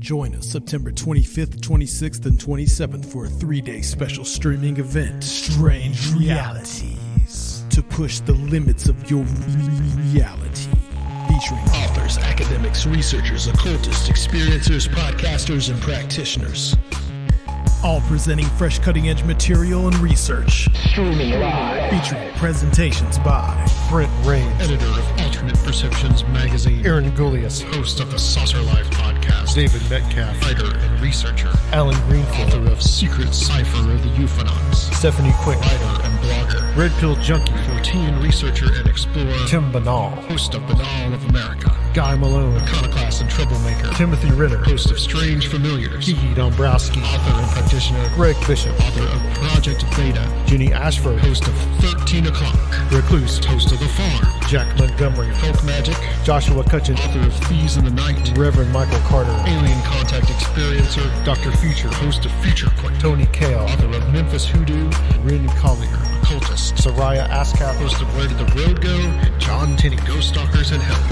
Join us September 25th, 26th, and 27th for a 3-day special streaming event, Strange Realities, to push the limits of your reality. Featuring authors, academics, researchers, occultists, experiencers, podcasters, and practitioners. All presenting fresh cutting-edge material and research. Streaming live. Featuring presentations by Brent Rain, editor of Alternate Perceptions magazine. Aaron Goulias, host of the Saucer Life podcast. David Metcalf, writer and researcher. Alan Greenfield, author of Secret Cipher of the Euphonauts. Stephanie Quick, writer and blogger. Red Pill Junkie, Fortean researcher and explorer. Tim Banal, host of Banal of America. Guy Malone, iconoclast and troublemaker. Timothy Ritter, host of Strange Familiars. Kiki Dombrowski, author and practitioner. Greg Bishop, author of Project Beta. Jenny Ashford, host of 13 O'Clock. Recluse, host of The Farm. Jack Montgomery, Folk Magic. Joshua Cutchin, author of Thieves in the Night. Reverend Michael Carter, Alien Contact Experiencer. Dr. Future, host of Future Quake. Tony Kale, author of Memphis Hoodoo. Rin Collier, occultist. Soraya Askath, host of Where Did the Road Go? And John Tinney, Ghost Stalkers in Hell.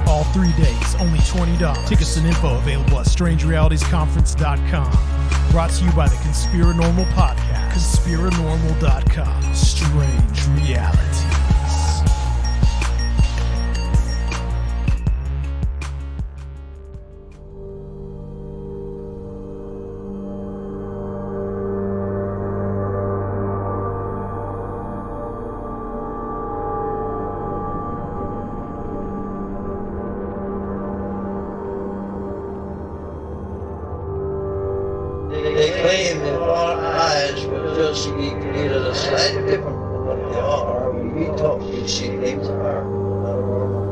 All 3 days, only $20. Tickets and info available at strangerealitiesconference.com. Brought to you by the Conspiranormal Podcast. Conspiranormal.com. Strange Realities. They claim that our eyes will just be created a slightly different from what they are. We talk, we see things are not normal.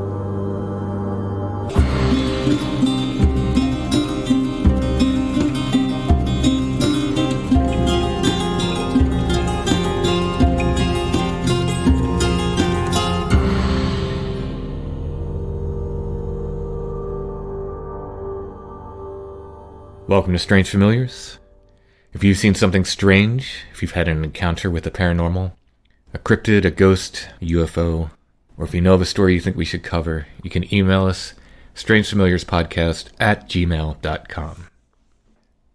Welcome to Strange Familiars. If you've seen something strange, if you've had an encounter with the paranormal, a cryptid, a ghost, a UFO, or if you know of a story you think we should cover, you can email us, strangefamiliarspodcast@gmail.com.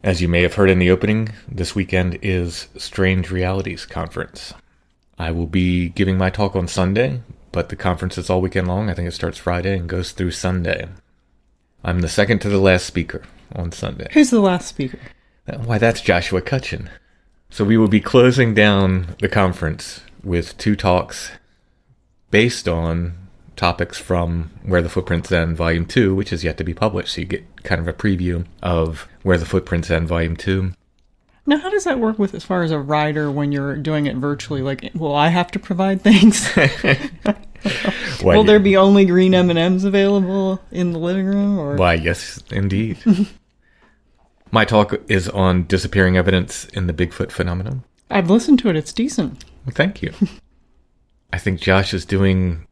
As you may have heard in the opening, this weekend is Strange Realities Conference. I will be giving my talk on Sunday, but the conference is all weekend long. I think it starts Friday and goes through Sunday. I'm the second to the last speaker on Sunday. Who's the last speaker? Why, that's Joshua Cutchin. So we will be closing down the conference with 2 talks based on topics from Where the Footprints End Volume 2, which is yet to be published. So you get kind of a preview of Where the Footprints End Volume 2. Now, how does that work with as far as a writer when you're doing it virtually? Like, will I have to provide things? Will there be only green M&Ms available in the living room? Or? Why, yes, indeed. My talk is on disappearing evidence in the Bigfoot phenomenon. I've listened to it. It's decent. Well, thank you. I think Josh is doing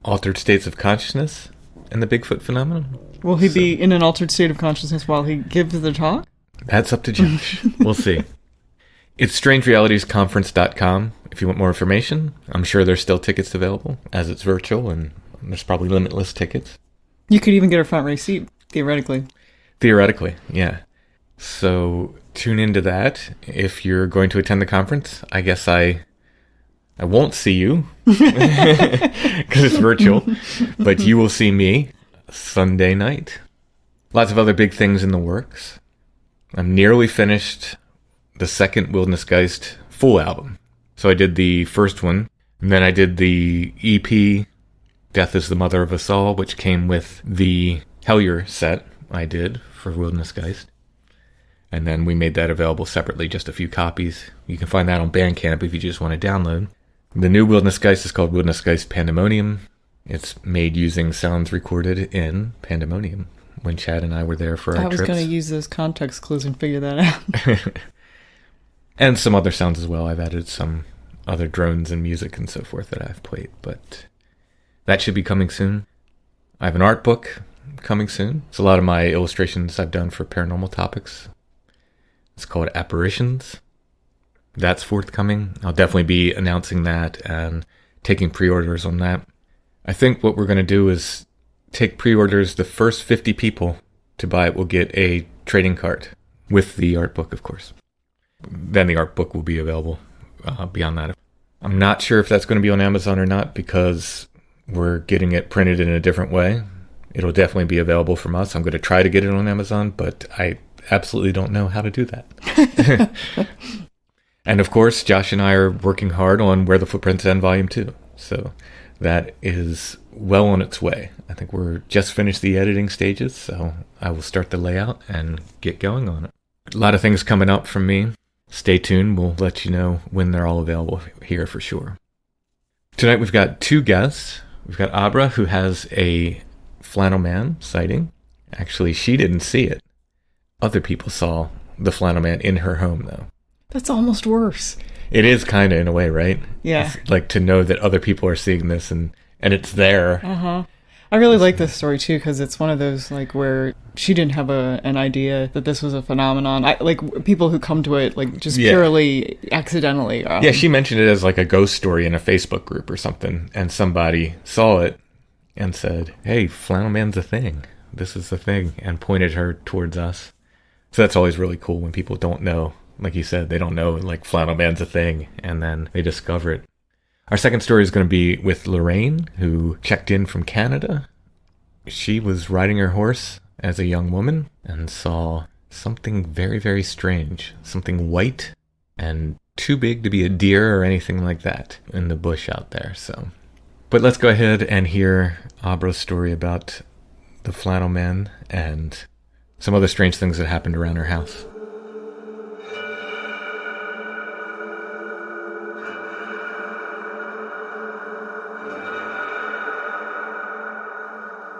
altered states of consciousness in the Bigfoot phenomenon. Will he be in an altered state of consciousness while he gives the talk? That's up to Josh. We'll see. It's strangerealitiesconference.com if you want more information. I'm sure there's still tickets available, as it's virtual, and there's probably limitless tickets. You could even get a front row seat, theoretically. Theoretically, yeah. So tune into that. If you're going to attend the conference, I guess I won't see you because it's virtual, but you will see me Sunday night. Lots of other big things in the works. I'm nearly finished the second Wilderness Geist full album. So I did the first one, and then I did the EP, Death is the Mother of Us All, which came with the Hellier set I did for Wilderness Geist. And then we made that available separately, just a few copies. You can find that on Bandcamp if you just want to download. The new Wilderness Geist is called Wilderness Geist Pandemonium. It's made using sounds recorded in Pandemonium when Chad and I were there for our trips. I was going to use those context clues and figure that out. And some other sounds as well. I've added some other drones and music and so forth that I've played, but that should be coming soon. I have an art book coming soon. It's a lot of my illustrations I've done for paranormal topics. It's called Apparitions. That's forthcoming. I'll definitely be announcing that and taking pre-orders on that. I think what we're going to do is take pre-orders. The first 50 people to buy it will get a trading card with the art book, of course. Then the art book will be available beyond that. I'm not sure if that's going to be on Amazon or not because we're getting it printed in a different way. It'll definitely be available from us. I'm going to try to get it on Amazon, but I absolutely don't know how to do that. And of course, Josh and I are working hard on Where the Footprints End Volume 2. So that is well on its way. I think we're just finished the editing stages, so I will start the layout and get going on it. A lot of things coming up from me. Stay tuned. We'll let you know when they're all available here for sure. Tonight we've got two guests. We've got Abra, who has a Flannel Man sighting. Actually, she didn't see it. Other people saw the Flannel Man in her home, though. That's almost worse. It is kind of in a way, right? Yeah. It's like to know that other people are seeing this and it's there. Uh-huh. I really like this story too because it's one of those like where she didn't have an idea that this was a phenomenon. Like people who come to it like just purely accidentally. Yeah, she mentioned it as like a ghost story in a Facebook group or something, and somebody saw it and said, "Hey, Flannel Man's a thing. This is the thing," and pointed her towards us. So that's always really cool when people don't know. Like you said, they don't know like Flannel Man's a thing, and then they discover it. Our second story is going to be with Lorraine, who checked in from Canada. She was riding her horse as a young woman and saw something very, very strange. Something white and too big to be a deer or anything like that in the bush out there. But let's go ahead and hear Abra's story about the Flannel Man and some other strange things that happened around her house.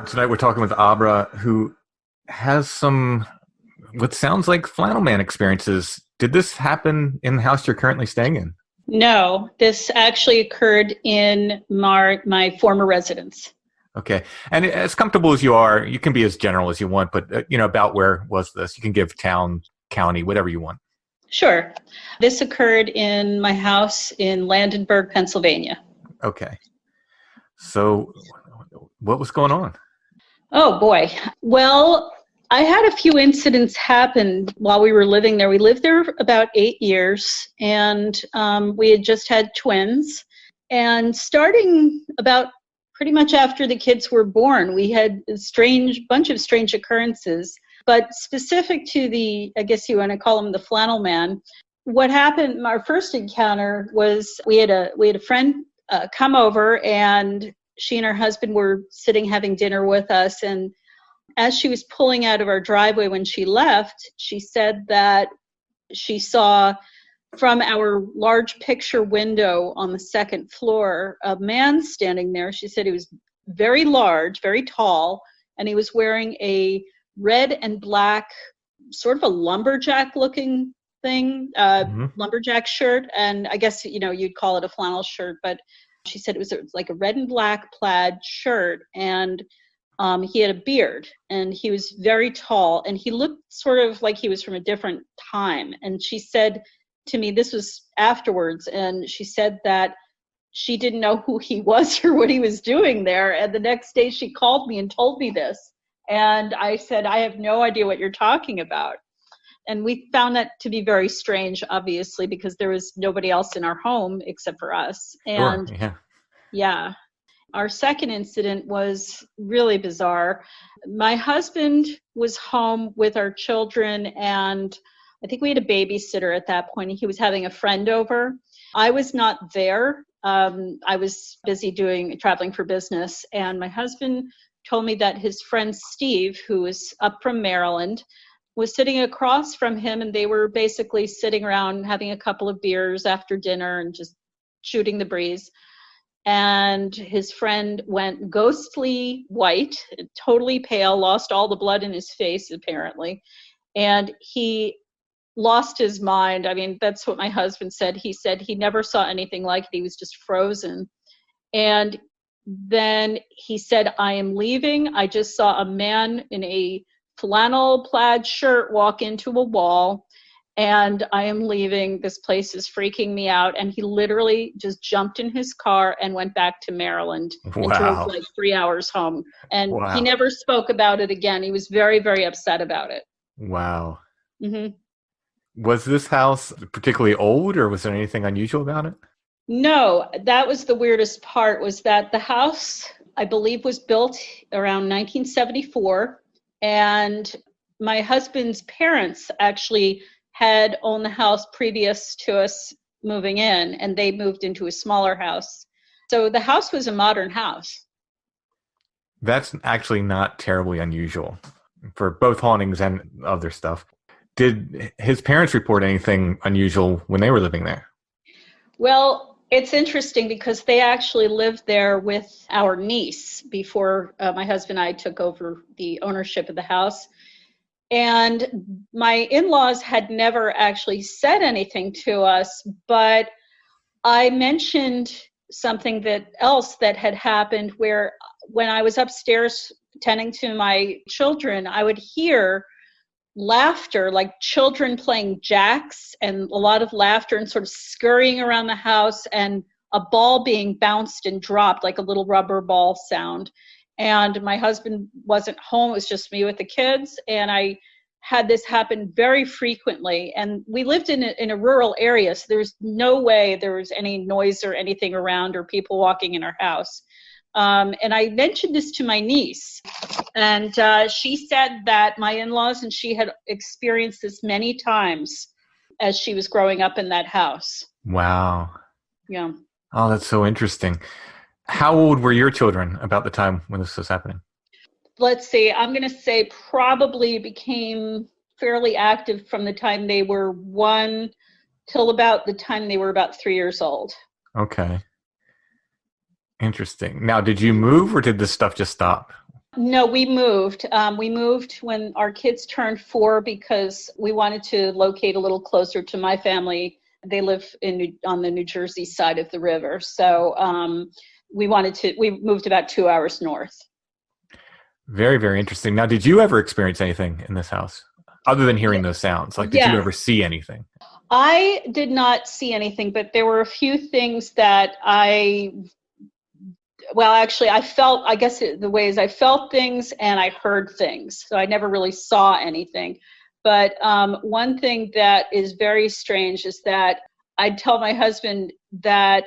Tonight we're talking with Abra, who has some, what sounds like Flannel Man experiences. Did this happen in the house you're currently staying in? No, this actually occurred in my former residence. Okay. And as comfortable as you are, you can be as general as you want, but about where was this? You can give town, county, whatever you want. Sure. This occurred in my house in Landenberg, Pennsylvania. Okay. So what was going on? Oh, boy. Well, I had a few incidents happen while we were living there. We lived there about 8 years, and we had just had twins. And starting about pretty much after the kids were born, we had a bunch of strange occurrences. But specific to I guess you want to call him the Flannel Man, what happened, our first encounter was we had a friend come over, and she and her husband were sitting having dinner with us, and as she was pulling out of our driveway when she left, she said that she saw from our large picture window on the second floor a man standing there. She said he was very large, very tall, and he was wearing a red and black, sort of a lumberjack looking thing, lumberjack shirt, and I guess you'd call it a flannel shirt, but she said it was like a red and black plaid shirt, and he had a beard, and he was very tall, and he looked sort of like he was from a different time. And she said to me, this was afterwards, and she said that she didn't know who he was or what he was doing there. And the next day she called me and told me this. And I said, I have no idea what you're talking about. And we found that to be very strange, obviously, because there was nobody else in our home except for us. And sure, yeah. Our second incident was really bizarre. My husband was home with our children, and I think we had a babysitter at that point. He was having a friend over. I was not there. I was busy traveling for business, and my husband told me that his friend Steve, who was up from Maryland, was sitting across from him, and they were basically sitting around having a couple of beers after dinner and just shooting the breeze. And his friend went ghostly white, totally pale, lost all the blood in his face, apparently. And he lost his mind. I mean, that's what my husband said. He said he never saw anything like it. He was just frozen. And then he said, I am leaving. I just saw a man in a flannel plaid shirt walk into a wall. and I am leaving. This place is freaking me out. And he literally just jumped in his car and went back to Maryland and drove like 3 hours home. And he never spoke about it again. He was very, very upset about it. Wow. Mm-hmm. Was this house particularly old, or was there anything unusual about it? No, that was the weirdest part, was that the house, I believe, was built around 1974. And my husband's parents actually had owned the house previous to us moving in, and they moved into a smaller house. So the house was a modern house. That's actually not terribly unusual for both hauntings and other stuff. Did his parents report anything unusual when they were living there? Well, it's interesting because they actually lived there with our niece before my husband and I took over the ownership of the house. And my in-laws had never actually said anything to us, but I mentioned something else that had happened where when I was upstairs tending to my children, I would hear laughter, like children playing jacks, and a lot of laughter and sort of scurrying around the house, and a ball being bounced and dropped, like a little rubber ball sound. And my husband wasn't home. It was just me with the kids. And I had this happen very frequently. And we lived in a rural area, so there was no way there was any noise or anything around or people walking in our house. And I mentioned this to my niece, and she said that my in-laws and she had experienced this many times as she was growing up in that house. Wow. Yeah. Oh, that's so interesting. How old were your children about the time when this was happening? Let's see, I'm going to say probably became fairly active from the time they were 1 till about the time they were about 3 years old. Okay. Interesting. Now, did you move, or did this stuff just stop? No, we moved. We moved when our kids turned 4 because we wanted to locate a little closer to my family. They live on the New Jersey side of the river. So we moved about 2 hours north. Very, very interesting. Now, did you ever experience anything in this house other than hearing those sounds? Like, did you ever see anything? I did not see anything, but there were a few things that I felt, I guess the ways I felt things and I heard things. So I never really saw anything. But one thing that is very strange is that I'd tell my husband that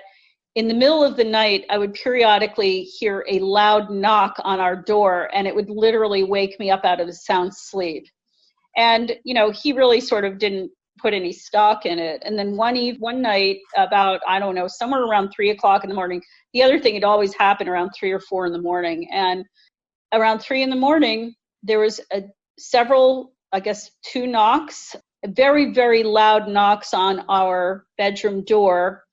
in the middle of the night, I would periodically hear a loud knock on our door, and it would literally wake me up out of a sound sleep. And, he really sort of didn't put any stock in it. And then one night about, I don't know, somewhere around 3 o'clock in the morning, the other thing had always happened around 3 or 4 in the morning. And around 3 in the morning, there was several, I guess, 2 knocks, very, very loud knocks on our bedroom door.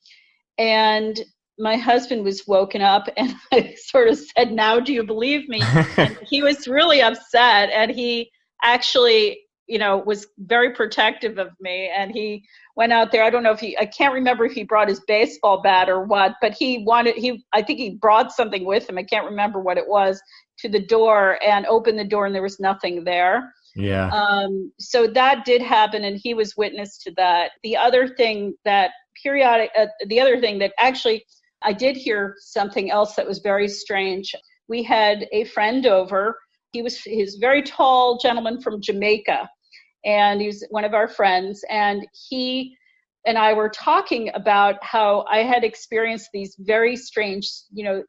And my husband was woken up, and I sort of said, "Now do you believe me?" And he was really upset, and he actually, was very protective of me. And he went out there. I don't know I can't remember if he brought his baseball bat or what, but I think he brought something with him. I can't remember what it was, to the door, and opened the door, and there was nothing there. Yeah. So that did happen, and he was witness to that. The other thing that actually I did hear something else that was very strange. We had a friend over. He's a very tall gentleman from Jamaica, and he was one of our friends. And he and I were talking about how I had experienced these very strange,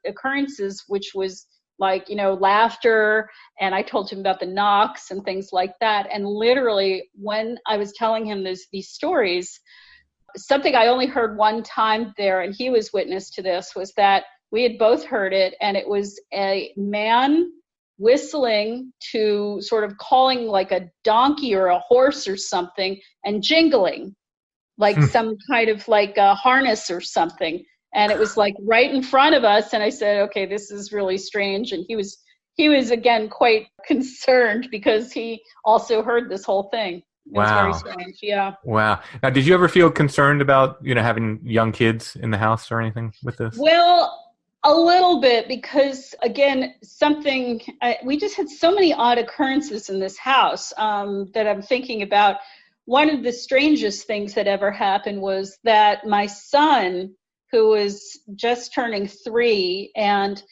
occurrences, which was like, laughter. And I told him about the knocks and things like that. And literally, when I was telling him these stories, something I only heard one time there, and he was witness to this, was that we had both heard it, and it was a man whistling to sort of calling like a donkey or a horse or something, and jingling like some kind of like a harness or something. And it was like right in front of us. And I said, okay, this is really strange. And he was again quite concerned because he also heard this whole thing. It was very strange. Yeah. Wow. Now, did you ever feel concerned about, having young kids in the house or anything with this? Well, a little bit, because again, we just had so many odd occurrences in this house that I'm thinking about. one of the strangest things that ever happened was that my son, who was just turning 3, and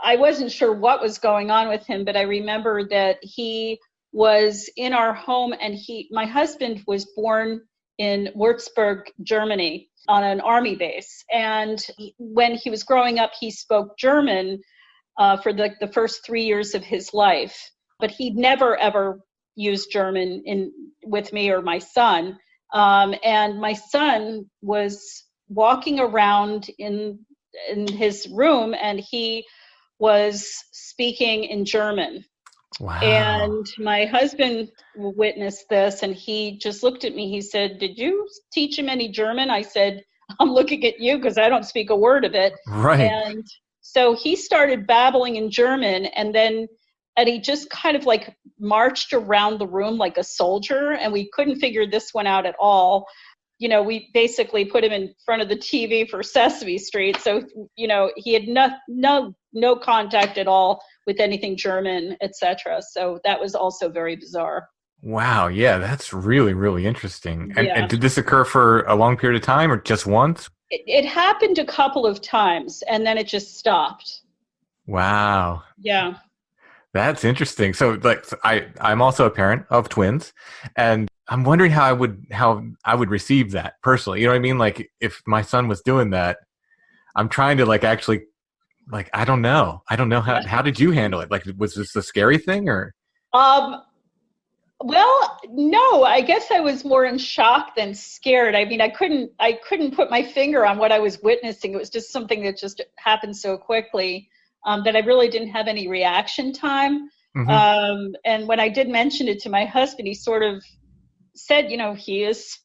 I wasn't sure what was going on with him, but I remember that he was in our home, and my husband was born in Würzburg, Germany, on an army base. And when he was growing up, he spoke German for the first 3 years of his life, but he'd never ever used German with me or my son. And my son was walking around in his room, and he was speaking in German. Wow. And my husband witnessed this, and he just looked at me. He said, "Did you teach him any German?" I said, "I'm looking at you because I don't speak a word of it." Right. And so he started babbling in German, and he just kind of like marched around the room like a soldier, and we couldn't figure this one out at all. You know, we basically put him in front of the TV for Sesame Street. So, you know, he had no contact at all with anything German, etc. So that was also very bizarre. Wow. Yeah, that's really, really interesting. And, Yeah. and did this occur for a long period of time or just once? It happened a couple of times, and then it just stopped. Wow. Yeah. That's interesting. So like I'm also a parent of twins, and I'm wondering how I would receive that personally. You know what I mean? Like if my son was doing that, I'm trying to like actually like I don't know how did you handle it? Like was this a scary thing or? Well, no, I guess I was more in shock than scared. I mean, I couldn't put my finger on what I was witnessing. It was just something that just happened so quickly that I really didn't have any reaction time. Mm-hmm. And when I did mention it to my husband, he sort of said, you know, he is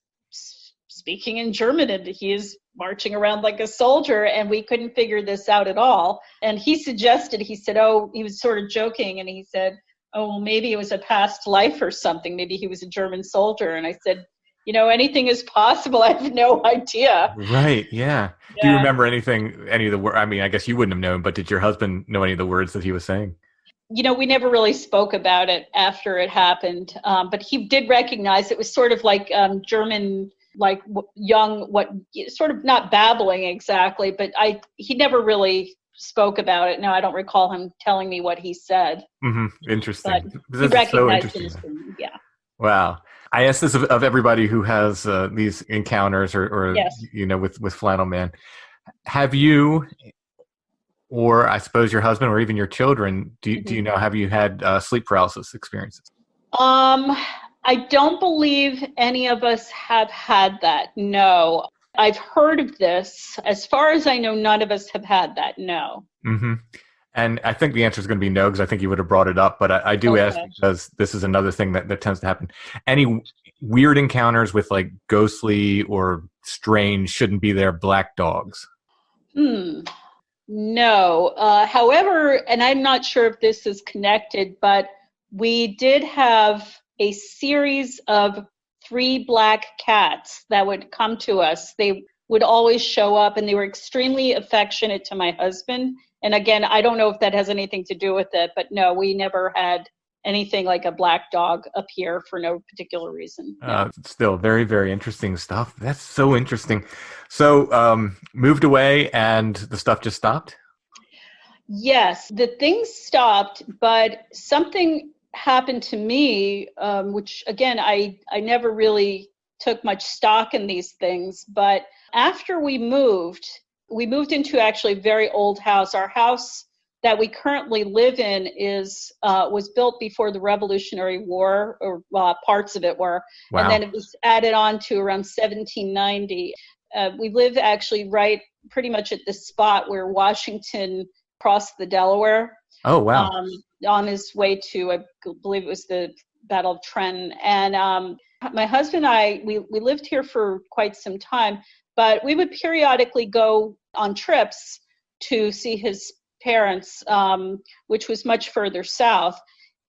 speaking in German and he is marching around like a soldier, and we couldn't figure this out at all. And he said, he was sort of joking, and he said, "Oh, well, maybe it was a past life or something. Maybe he was a German soldier." And I said, you know, anything is possible. I have no idea. Right. Yeah. Do you remember any of the words? I mean, I guess you wouldn't have known, but did your husband know any of the words that he was saying? You know, we never really spoke about it after it happened. But he did recognize it was sort of like German, like sort of not babbling exactly, but he never really spoke about it. No, I don't recall him telling me what he said. Mm-hmm. Interesting. But he recognized it. Yeah. Wow. I ask this of everybody who has these encounters or Yes. you know, with Flannel Man. Have you, or I suppose your husband or even your children, do you know, have you had sleep paralysis experiences? I don't believe any of us have had that. No. I've heard of this. As far as I know, none of us have had that. No. Mm-hmm. And I think the answer is going to be no, because I think you would have brought it up. But I do ask because this is another thing that tends to happen. Any weird encounters with like ghostly or strange, shouldn't be there, black dogs? No. However, and I'm not sure if this is connected, but we did have a series of 3 black cats that would come to us. They would always show up, and they were extremely affectionate to my husband. And again, I don't know if that has anything to do with it, but no, we never had anything like a black dog appear for no particular reason. No. Still very, very interesting stuff. That's so interesting. So moved away and the stuff just stopped? Yes, the things stopped, but something happened to me, which again, I never really took much stock in these things. But after we moved into actually a very old house. Our house that we currently live in was built before the Revolutionary War, or parts of it were. Wow. And then it was added on to around 1790. We live actually right pretty much at the spot where Washington crossed the Delaware. Oh, wow. On his way to, I believe it was the Battle of Trenton. And my husband and I, we lived here for quite some time, but we would periodically go on trips to see his parents, which was much further south.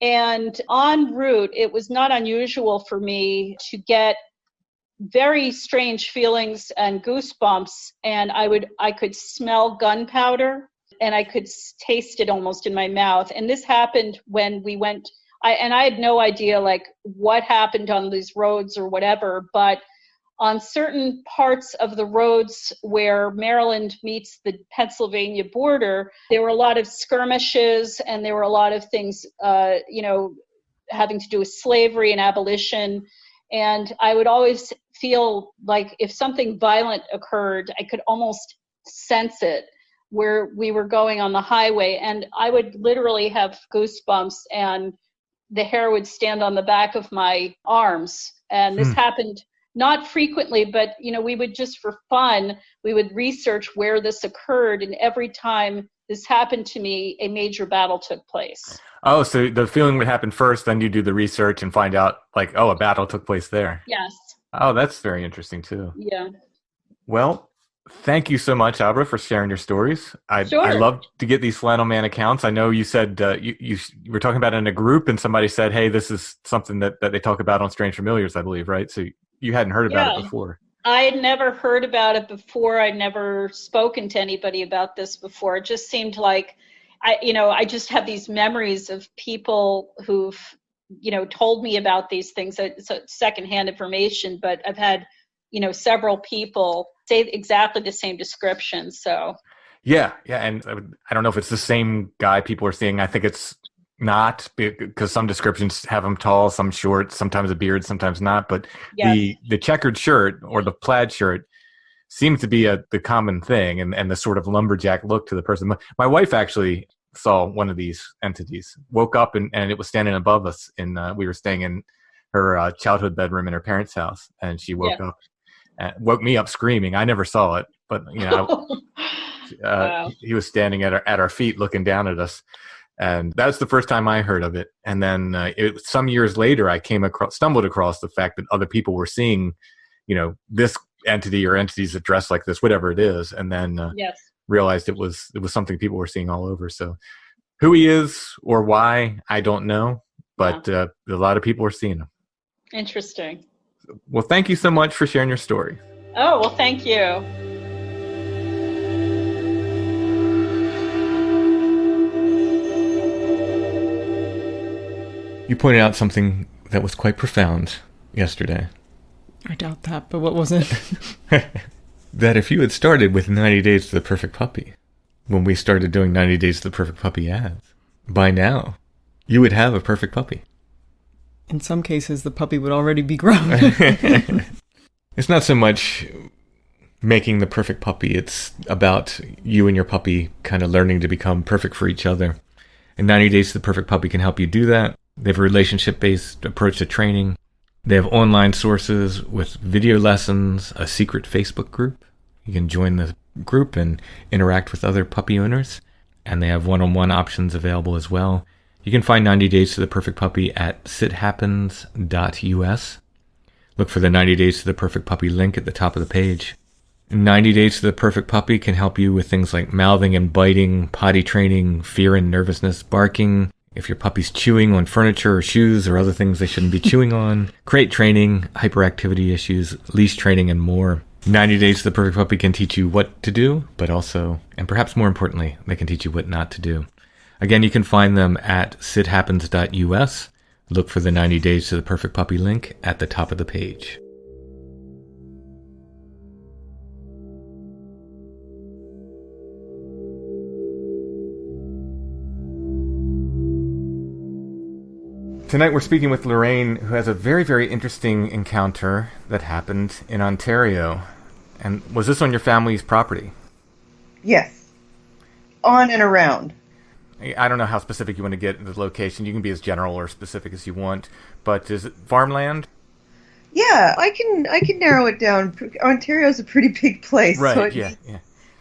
And en route, it was not unusual for me to get very strange feelings and goosebumps, and I could smell gunpowder, and I could taste it almost in my mouth. And this happened when we went I had no idea like what happened on these roads or whatever, but on certain parts of the roads where Maryland meets the Pennsylvania border, there were a lot of skirmishes and there were a lot of things, having to do with slavery and abolition. And I would always feel like if something violent occurred, I could almost sense it where we were going on the highway. And I would literally have goosebumps and the hair would stand on the back of my arms. And this happened not frequently, but, we would just for fun, we would research where this occurred. And every time this happened to me, a major battle took place. Oh, so the feeling would happen first, then you do the research and find out like, oh, a battle took place there. Yes. Oh, that's very interesting too. Yeah. Well, thank you so much, Abra, for sharing your stories. I Sure. love to get these Flannel Man accounts. I know you said you were talking about it in a group and somebody said, hey, this is something that they talk about on Strange Familiars, I believe, right? So you hadn't heard about it before. I had never heard about it before. I'd never spoken to anybody about this before. It just seemed like, I just have these memories of people who've, told me about these things. It's secondhand information, but I've had, several people say exactly the same description. So. Yeah. And I don't know if it's the same guy people are seeing. I think it's not, because some descriptions have him tall, some short, sometimes a beard, sometimes not. But yes, the checkered shirt or the plaid shirt seems to be the common thing, and the sort of lumberjack look to the person. My wife actually saw one of these entities, woke up and it was standing above us, and we were staying in her childhood bedroom in her parents' house, and she woke up, woke me up screaming. I never saw it, but wow. He was standing at our feet looking down at us. And that was the first time I heard of it. And then some years later, I stumbled across the fact that other people were seeing, this entity or entities that dress like this, whatever it is, and then realized it was something people were seeing all over. So who he is or why, I don't know, but a lot of people are seeing him. Interesting. Well, thank you so much for sharing your story. Oh, well, thank you. You pointed out something that was quite profound yesterday. I doubt that, but what was it? That if you had started with 90 Days to the Perfect Puppy, when we started doing 90 Days to the Perfect Puppy ads, by now, you would have a perfect puppy. In some cases, the puppy would already be grown. It's not so much making the perfect puppy. It's about you and your puppy kind of learning to become perfect for each other. And 90 Days to the Perfect Puppy can help you do that. They have a relationship-based approach to training. They have online sources with video lessons, a secret Facebook group. You can join the group and interact with other puppy owners. And they have one-on-one options available as well. You can find 90 Days to the Perfect Puppy at sithappens.us. Look for the 90 Days to the Perfect Puppy link at the top of the page. 90 Days to the Perfect Puppy can help you with things like mouthing and biting, potty training, fear and nervousness, barking, if your puppy's chewing on furniture or shoes or other things they shouldn't be chewing on, crate training, hyperactivity issues, leash training, and more. 90 Days to the Perfect Puppy can teach you what to do, but also, and perhaps more importantly, they can teach you what not to do. Again, you can find them at sithappens.us. Look for the 90 Days to the Perfect Puppy link at the top of the page. Tonight we're speaking with Lorraine, who has a very, very interesting encounter that happened in Ontario. And was this on your family's property? Yes. On and around. I don't know how specific you want to get in the location. You can be as general or specific as you want. But is it farmland? Yeah, I can narrow it down. Ontario's a pretty big place. Right, so it yeah.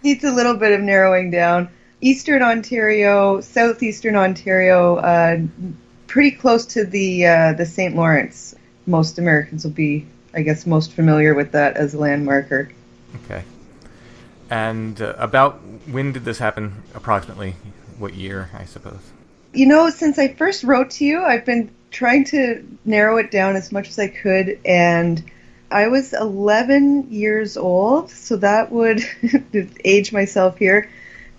needs a little bit of narrowing down. Eastern Ontario, southeastern Ontario, pretty close to the St. Lawrence. Most Americans will be, I guess, most familiar with that as a landmarker. Okay. And about when did this happen, approximately? What year, I suppose? Since I first wrote to you, I've been trying to narrow it down as much as I could, and I was 11 years old, so that would, age myself here,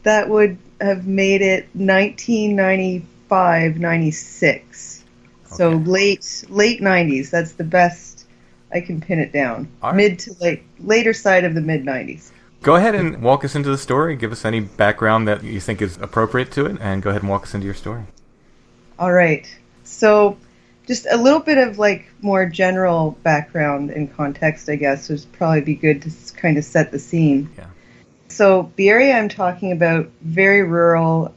that would have made it 1995, 96. So Okay. late 90s. That's the best I can pin it down. All right. Mid to later side of the mid 90s. Go ahead and walk us into the story. Give us any background that you think is appropriate to it, and go ahead and walk us into your story. All right. So just a little bit of like more general background and context, I guess, would probably be good to kind of set the scene. Yeah. So the area I'm talking about, very rural.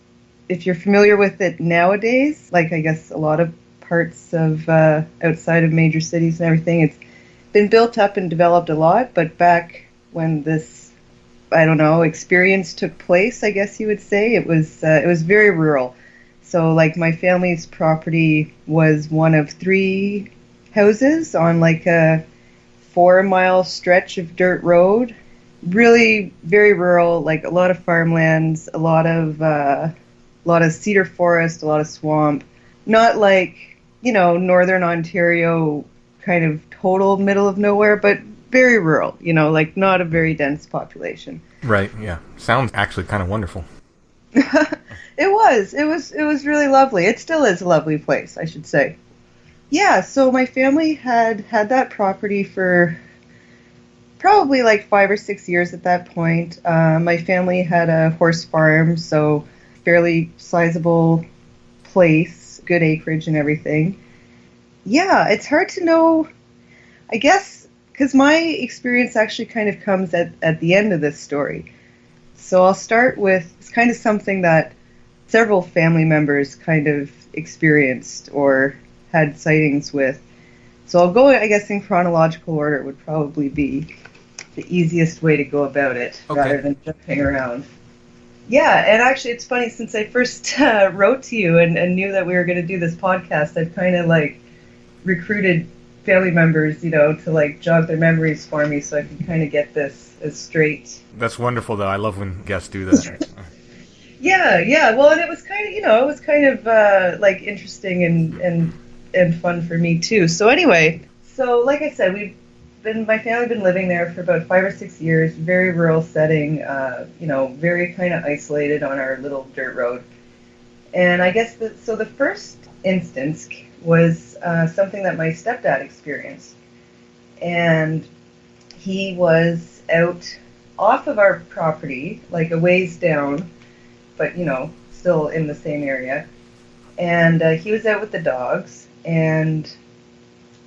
If you're familiar with it nowadays, like I guess a lot of parts of outside of major cities and everything, it's been built up and developed a lot. But back when this, I don't know, experience took place, I guess you would say, it was very rural. So like my family's property was one of 3 houses on like a 4-mile stretch of dirt road. Really very rural, like a lot of farmlands, a lot of cedar forest, a lot of swamp. Not like, northern Ontario kind of total middle of nowhere, but very rural, like not a very dense population. Right, yeah. Sounds actually kind of wonderful. It was really lovely. It still is a lovely place, I should say. Yeah, so my family had that property for probably like 5 or 6 years at that point. My family had a horse farm, so fairly sizable place, good acreage and everything. Yeah, it's hard to know, I guess, because my experience actually kind of comes at the end of this story. So I'll start with, it's kind of something that several family members kind of experienced or had sightings with. So I'll go, I guess, in chronological order would probably be the easiest way to go about it, Okay. rather than jumping around. Yeah, and actually it's funny, since I first wrote to you and knew that we were going to do this podcast, I've kind of like recruited family members, to like jog their memories for me so I can kind of get this as straight. That's wonderful, though. I love when guests do that. Yeah. Well, and it was kind of, like interesting and fun for me too. So anyway, like I said, my family been living there for about 5 or 6 years, very rural setting, very kind of isolated on our little dirt road. And I guess the first instance was something that my stepdad experienced. And he was out off of our property, like a ways down, but, still in the same area. And he was out with the dogs, and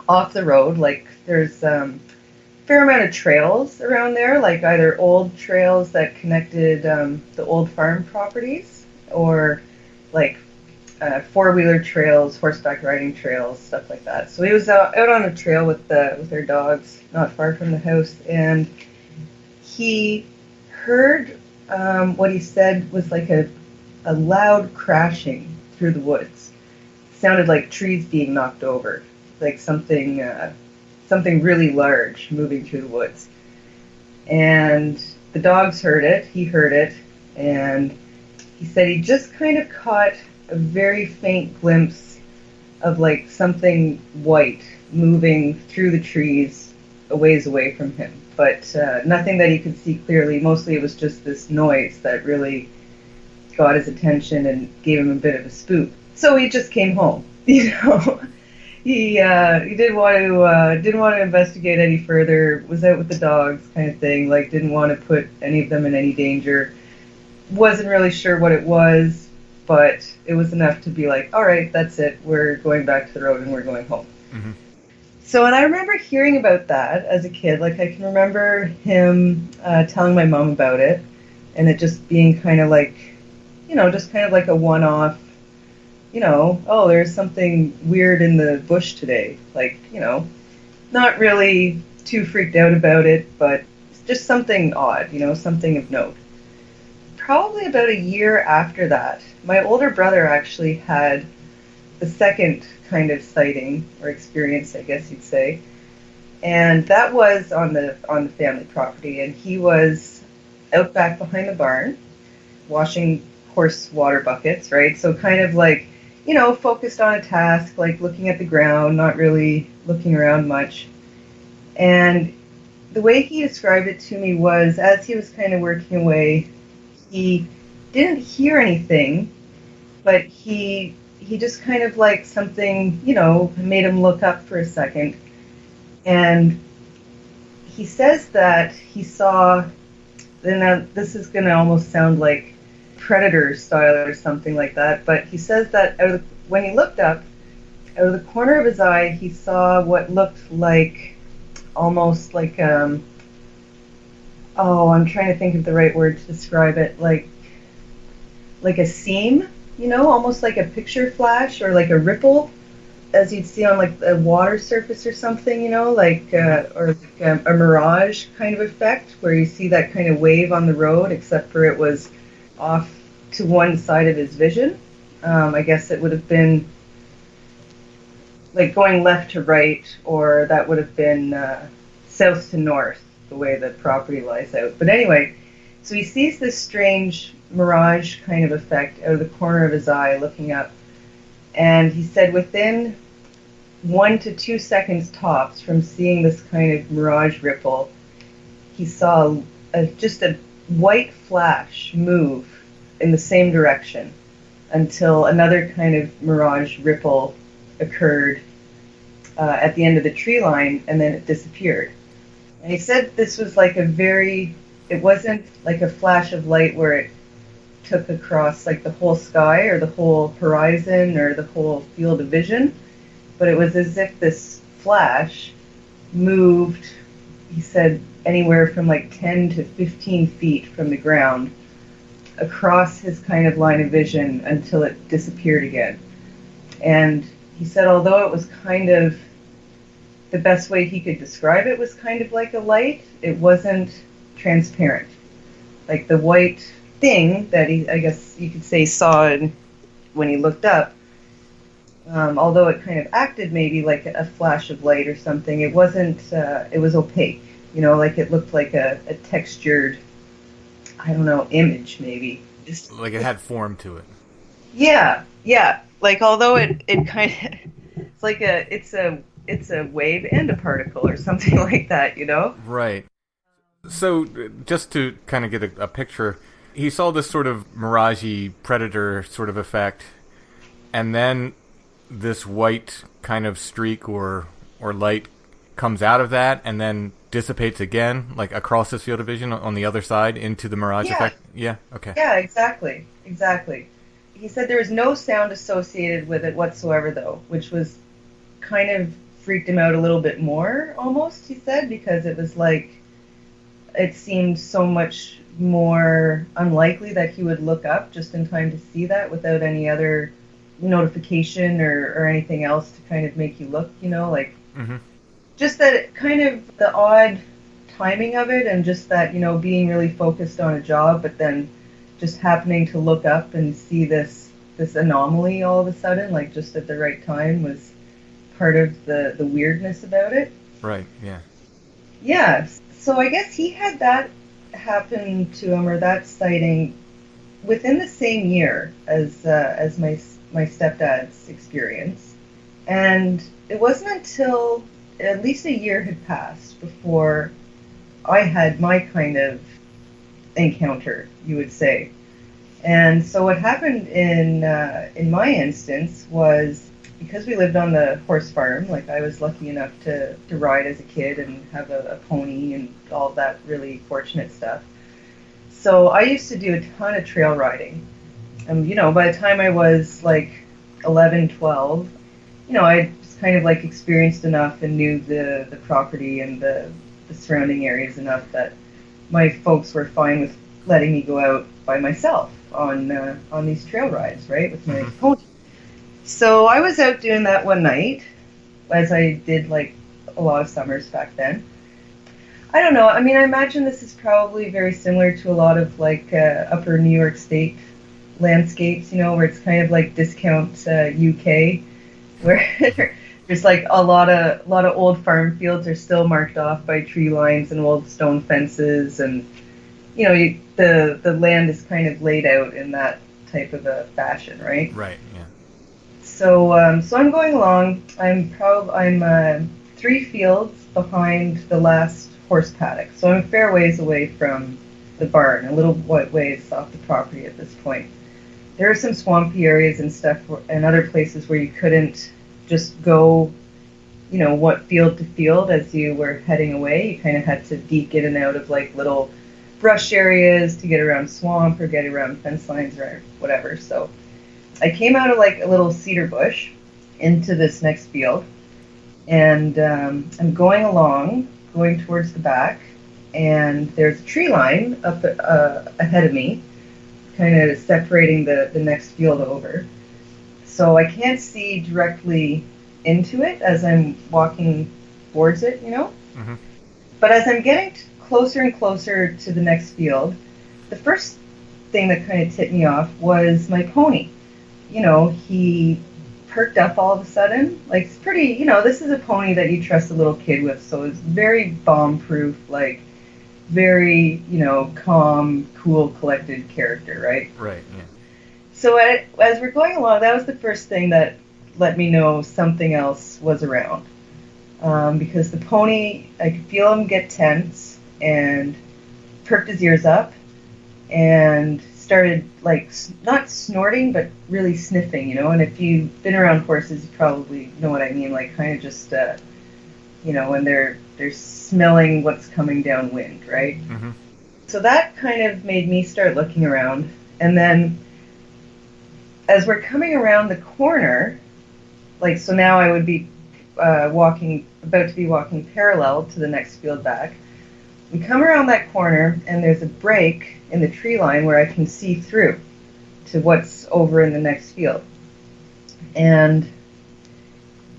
off the road, like there's fair amount of trails around there, like either old trails that connected the old farm properties, or like 4-wheeler trails, horseback riding trails, stuff like that. So he was out on a trail with their dogs, not far from the house, and he heard what he said was like a loud crashing through the woods. It sounded like trees being knocked over, like something really large moving through the woods. And the dogs heard it, he heard it, and he said he just kind of caught a very faint glimpse of like something white moving through the trees a ways away from him. But nothing that he could see clearly. Mostly it was just this noise that really got his attention and gave him a bit of a spook. So he just came home, He didn't want to investigate any further. Was out with the dogs, kind of thing. Like didn't want to put any of them in any danger. Wasn't really sure what it was, but it was enough to be like, all right, that's it. We're going back to the road and we're going home. Mm-hmm. So, and I remember hearing about that as a kid. Like I can remember him telling my mom about it, and it just being kind of like, just kind of like a one-off. Oh, there's something weird in the bush today. Like, not really too freaked out about it, but just something odd, something of note. Probably about a year after that, my older brother actually had the second kind of sighting or experience, I guess you'd say. And that was on the family property, and he was out back behind the barn washing horse water buckets, right? So kind of like, focused on a task, like looking at the ground, not really looking around much. And the way he described it to me was, as he was kind of working away, he didn't hear anything, but he he just kind of like something, made him look up for a second. And he says that he saw, and this is going to almost sound like Predator style or something like that, but he says that when he looked up, out of the corner of his eye, he saw what looked like almost like, I'm trying to think of the right word to describe it, like a seam, almost like a picture flash or like a ripple, as you'd see on like a water surface or something, or like a mirage kind of effect where you see that kind of wave on the road, except for it was off to one side of his vision. I guess it would have been like going left to right, or that would have been south to north, the way the property lies out. But anyway, so he sees this strange mirage kind of effect out of the corner of his eye looking up. And he said within 1 to 2 seconds tops from seeing this kind of mirage ripple, he saw just a white flash move in the same direction until another kind of mirage ripple occurred at the end of the tree line, and then it disappeared. And he said this was like it wasn't like a flash of light where it took across like the whole sky or the whole horizon or the whole field of vision, but it was as if this flash moved, he said, anywhere from like 10 to 15 feet from the ground across his kind of line of vision until it disappeared again. And he said although it was kind of, the best way he could describe it was kind of like a light, it wasn't transparent. Like the white thing that he, I guess you could say, saw when he looked up, although it kind of acted maybe like a flash of light or something, it wasn't, it was opaque, like it looked like a textured, I don't know, image maybe. Just, like it had form to it. Yeah. Like although it kind of, it's like it's a wave and a particle or something like that, Right. So just to kind of get a picture, he saw this sort of mirage-y predator sort of effect, and then this white kind of streak or light comes out of that and then dissipates again, like across his field of vision on the other side into the mirage effect? Yeah, okay. Yeah, exactly. He said there was no sound associated with it whatsoever, though, which was kind of freaked him out a little bit more, almost, he said, because it was like, it seemed so much more unlikely that he would look up just in time to see that without any other notification or anything else to kind of make you look, just that kind of the odd timing of it, and just that, being really focused on a job, but then just happening to look up and see this anomaly all of a sudden, like just at the right time, was part of the weirdness about it. Right, yeah. Yeah, so I guess he had that happen to him, or that sighting, within the same year as my stepdad's experience. And it wasn't until at least a year had passed before I had my kind of encounter, you would say. And so what happened in my instance was, because we lived on the horse farm, like I was lucky enough to ride as a kid and have a pony and all that really fortunate stuff. So I used to do a ton of trail riding. And, by the time I was like 11, 12, I just kind of like experienced enough and knew the property and the surrounding areas enough that my folks were fine with letting me go out by myself on these trail rides, right, with my pony. So I was out doing that one night, as I did like a lot of summers back then. I don't know. I mean, I imagine this is probably very similar to a lot of like upper New York State landscapes, where it's kind of like discount UK, where there's like a lot of old farm fields are still marked off by tree lines and old stone fences, and the land is kind of laid out in that type of a fashion, right? Right. Yeah. So I'm going along. I'm 3 fields behind the last horse paddock. So I'm a fair ways away from the barn, a little ways off the property at this point. there are some swampy areas and stuff and other places where you couldn't just go, what field to field as you were heading away. You kind of had to deke in and out of like little brush areas to get around swamp or get around fence lines or whatever. So I came out of like a little cedar bush into this next field, and I'm going along, going towards the back, and there's a tree line up ahead of me, kind of separating the next field over. So I can't see directly into it as I'm walking towards it, Mm-hmm. But as I'm getting closer and closer to the next field, the first thing that kind of tipped me off was my pony. He perked up all of a sudden. Like, it's pretty, this is a pony that you trust a little kid with, so it's very bomb-proof, like, very, calm, cool, collected character, right? Right, yeah. So as we're going along, that was the first thing that let me know something else was around. Because the pony, I could feel him get tense and perked his ears up and started, like, not snorting, but really sniffing, And if you've been around horses, you probably know what I mean, like, kind of just, when they're smelling what's coming downwind, right? Mm-hmm. So that kind of made me start looking around. And then as we're coming around the corner, like, so now I would be about to be walking parallel to the next field back. We come around that corner, and there's a break in the tree line where I can see through to what's over in the next field. And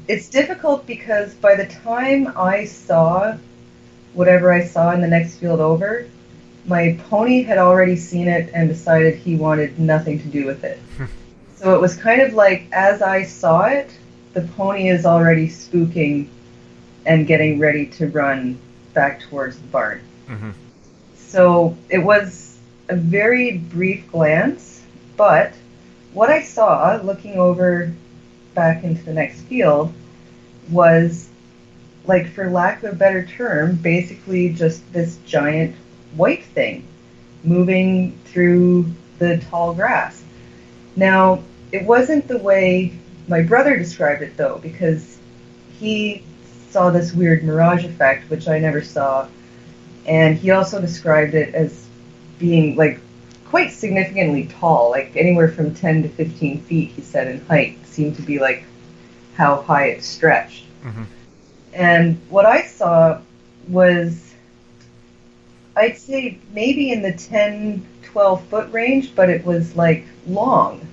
it's difficult because by the time I saw whatever I saw in the next field over, my pony had already seen it and decided he wanted nothing to do with it. So it was kind of like, as I saw it, the pony is already spooking and getting ready to run back towards the barn. Mm-hmm. So it was a very brief glance, but what I saw looking over back into the next field was, like, for lack of a better term, basically just this giant white thing moving through the tall grass. Now, it wasn't the way my brother described it, though, because he saw this weird mirage effect, which I never saw, and he also described it as being, like, quite significantly tall, like anywhere from 10 to 15 feet, he said, in height. Seemed to be, like, how high it stretched. Mm-hmm. And what I saw was, I'd say maybe in the 10, 12 foot range, but it was, like, long.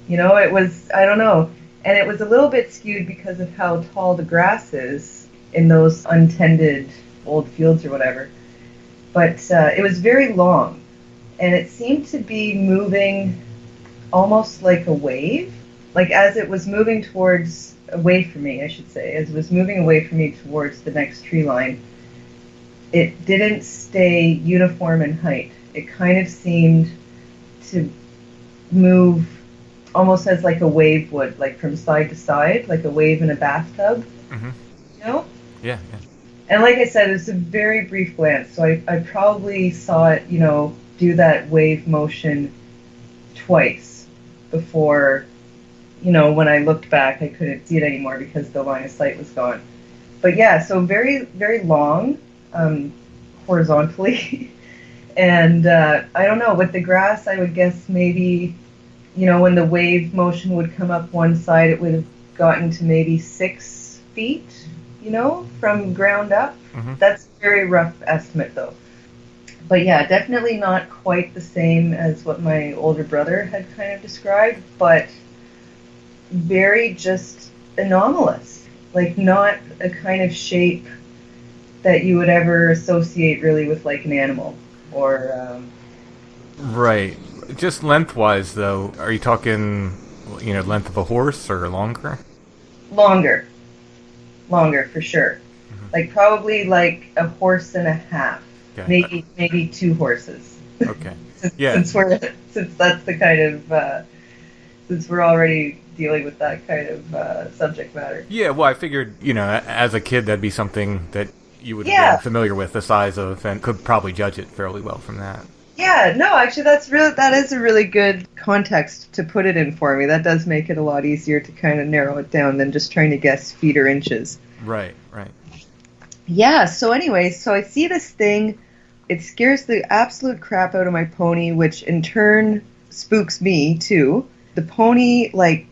It was, I don't know. And it was a little bit skewed because of how tall the grass is in those untended old fields or whatever. But it was very long. And it seemed to be moving almost like a wave. Like, as it was moving away from me, I should say, as it was moving away from me towards the next tree line, it didn't stay uniform in height. It kind of seemed to move almost as like a wave would, like from side to side, like a wave in a bathtub. Mm-hmm. Yeah. Yeah. And like I said, it's a very brief glance, so I probably saw it, do that wave motion twice before, when I looked back, I couldn't see it anymore because the line of sight was gone. But yeah, so very, very long, horizontally. And I don't know, with the grass, I would guess maybe, when the wave motion would come up one side, it would have gotten to maybe 6 feet, from ground up. Mm-hmm. That's a very rough estimate, though. But yeah, definitely not quite the same as what my older brother had kind of described, but very just anomalous. Like, not a kind of shape that you would ever associate really with, like, an animal or... Right. Just lengthwise, though, are you talking, length of a horse or longer? Longer, for sure. Mm-hmm. Like, probably like a horse and a half. Okay. Maybe 2 horses. Okay. Yeah. since that's the kind of since we're already dealing with that kind of subject matter. Yeah. Well, I figured as a kid that'd be something that you would have been familiar with the size of and could probably judge it fairly well from that. Yeah, no, actually, that is a really good context to put it in for me. That does make it a lot easier to kind of narrow it down than just trying to guess feet or inches. Right. Yeah, so anyway, so I see this thing. It scares the absolute crap out of my pony, which in turn spooks me, too. The pony,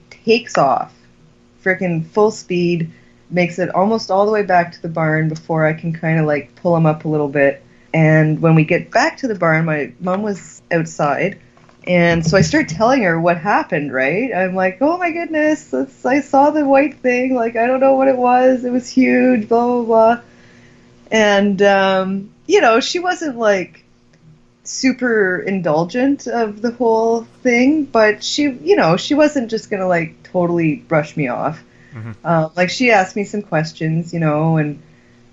takes off, frickin' full speed, makes it almost all the way back to the barn before I can kind of, pull him up a little bit. And when we get back to the barn, my mom was outside, and so I start telling her what happened, right? I'm like, oh my goodness, I saw the white thing, I don't know what it was huge, blah, blah, blah. And, she wasn't, super indulgent of the whole thing, but she wasn't just gonna, totally brush me off. Mm-hmm. She asked me some questions, and,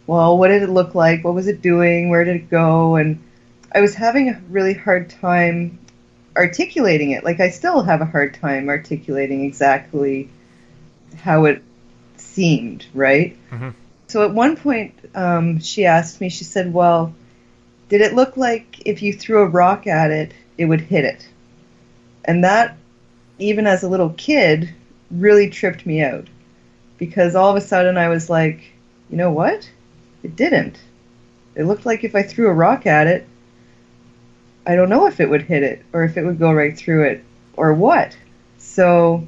well, what did it look like? What was it doing? Where did it go? And I was having a really hard time articulating it. I still have a hard time articulating exactly how it seemed, right? Mm-hmm. So at one point, she asked me, she said, well, did it look like if you threw a rock at it, it would hit it? And that, even as a little kid, really tripped me out. Because all of a sudden I was like, you know what? It didn't. It looked like if I threw a rock at it, I don't know if it would hit it, or if it would go right through it, or what. So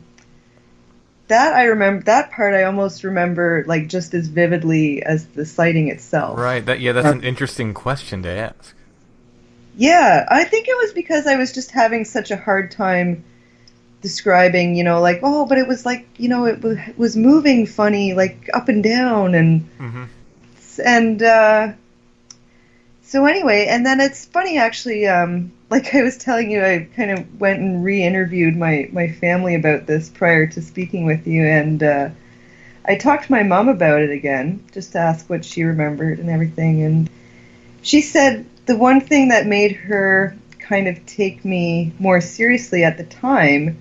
that part I almost remember just as vividly as the sighting itself. Right. That's an interesting question to ask. Yeah, I think it was because I was just having such a hard time describing, oh, but it was it was moving funny, up and down, and so anyway, and then it's funny actually, like I was telling you, I kind of went and re-interviewed my family about this prior to speaking with you, and I talked to my mom about it again, just to ask what she remembered and everything, and she said the one thing that made her kind of take me more seriously at the time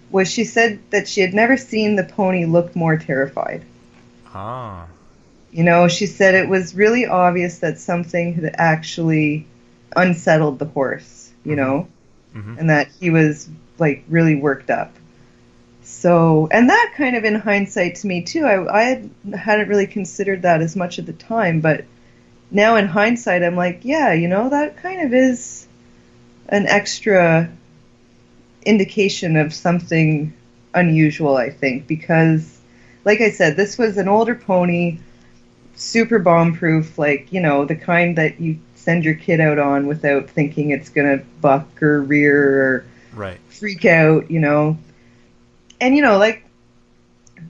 was she said that she had never seen the pony look more terrified. Ah. She said it was really obvious that something had actually unsettled the horse, mm-hmm. and that he was, really worked up. So, and that kind of in hindsight to me, too, I hadn't really considered that as much at the time, but now in hindsight, I'm like, yeah, that kind of is an extra indication of something unusual, I think, because, like I said, this was an older pony, super bomb-proof, the kind that you send your kid out on without thinking it's going to buck or rear or freak out, And,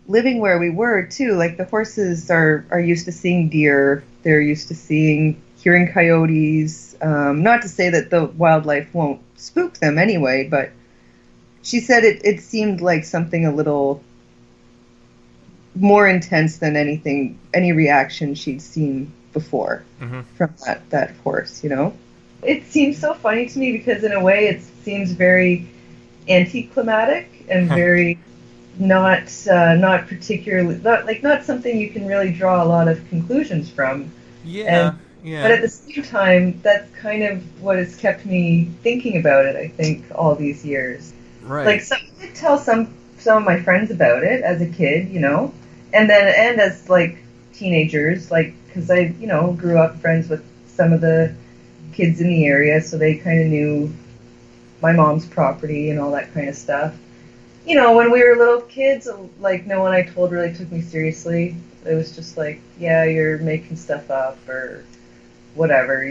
living where we were, too, the horses are used to seeing deer. They're used to hearing coyotes. Not to say that the wildlife won't spook them anyway, but she said it seemed like something a little more intense than any reaction she'd seen before from that horse, It seems so funny to me because in a way it seems very anticlimactic and very not particularly not something you can really draw a lot of conclusions from. Yeah. But at the same time, that's kind of what has kept me thinking about it, I think, all these years. Right. I did tell some of my friends about it as a kid, and as teenagers, because I grew up friends with some of the kids in the area, so they kind of knew my mom's property and all that kind of stuff. When we were little kids, no one I told really took me seriously. It was just yeah, you're making stuff up or whatever,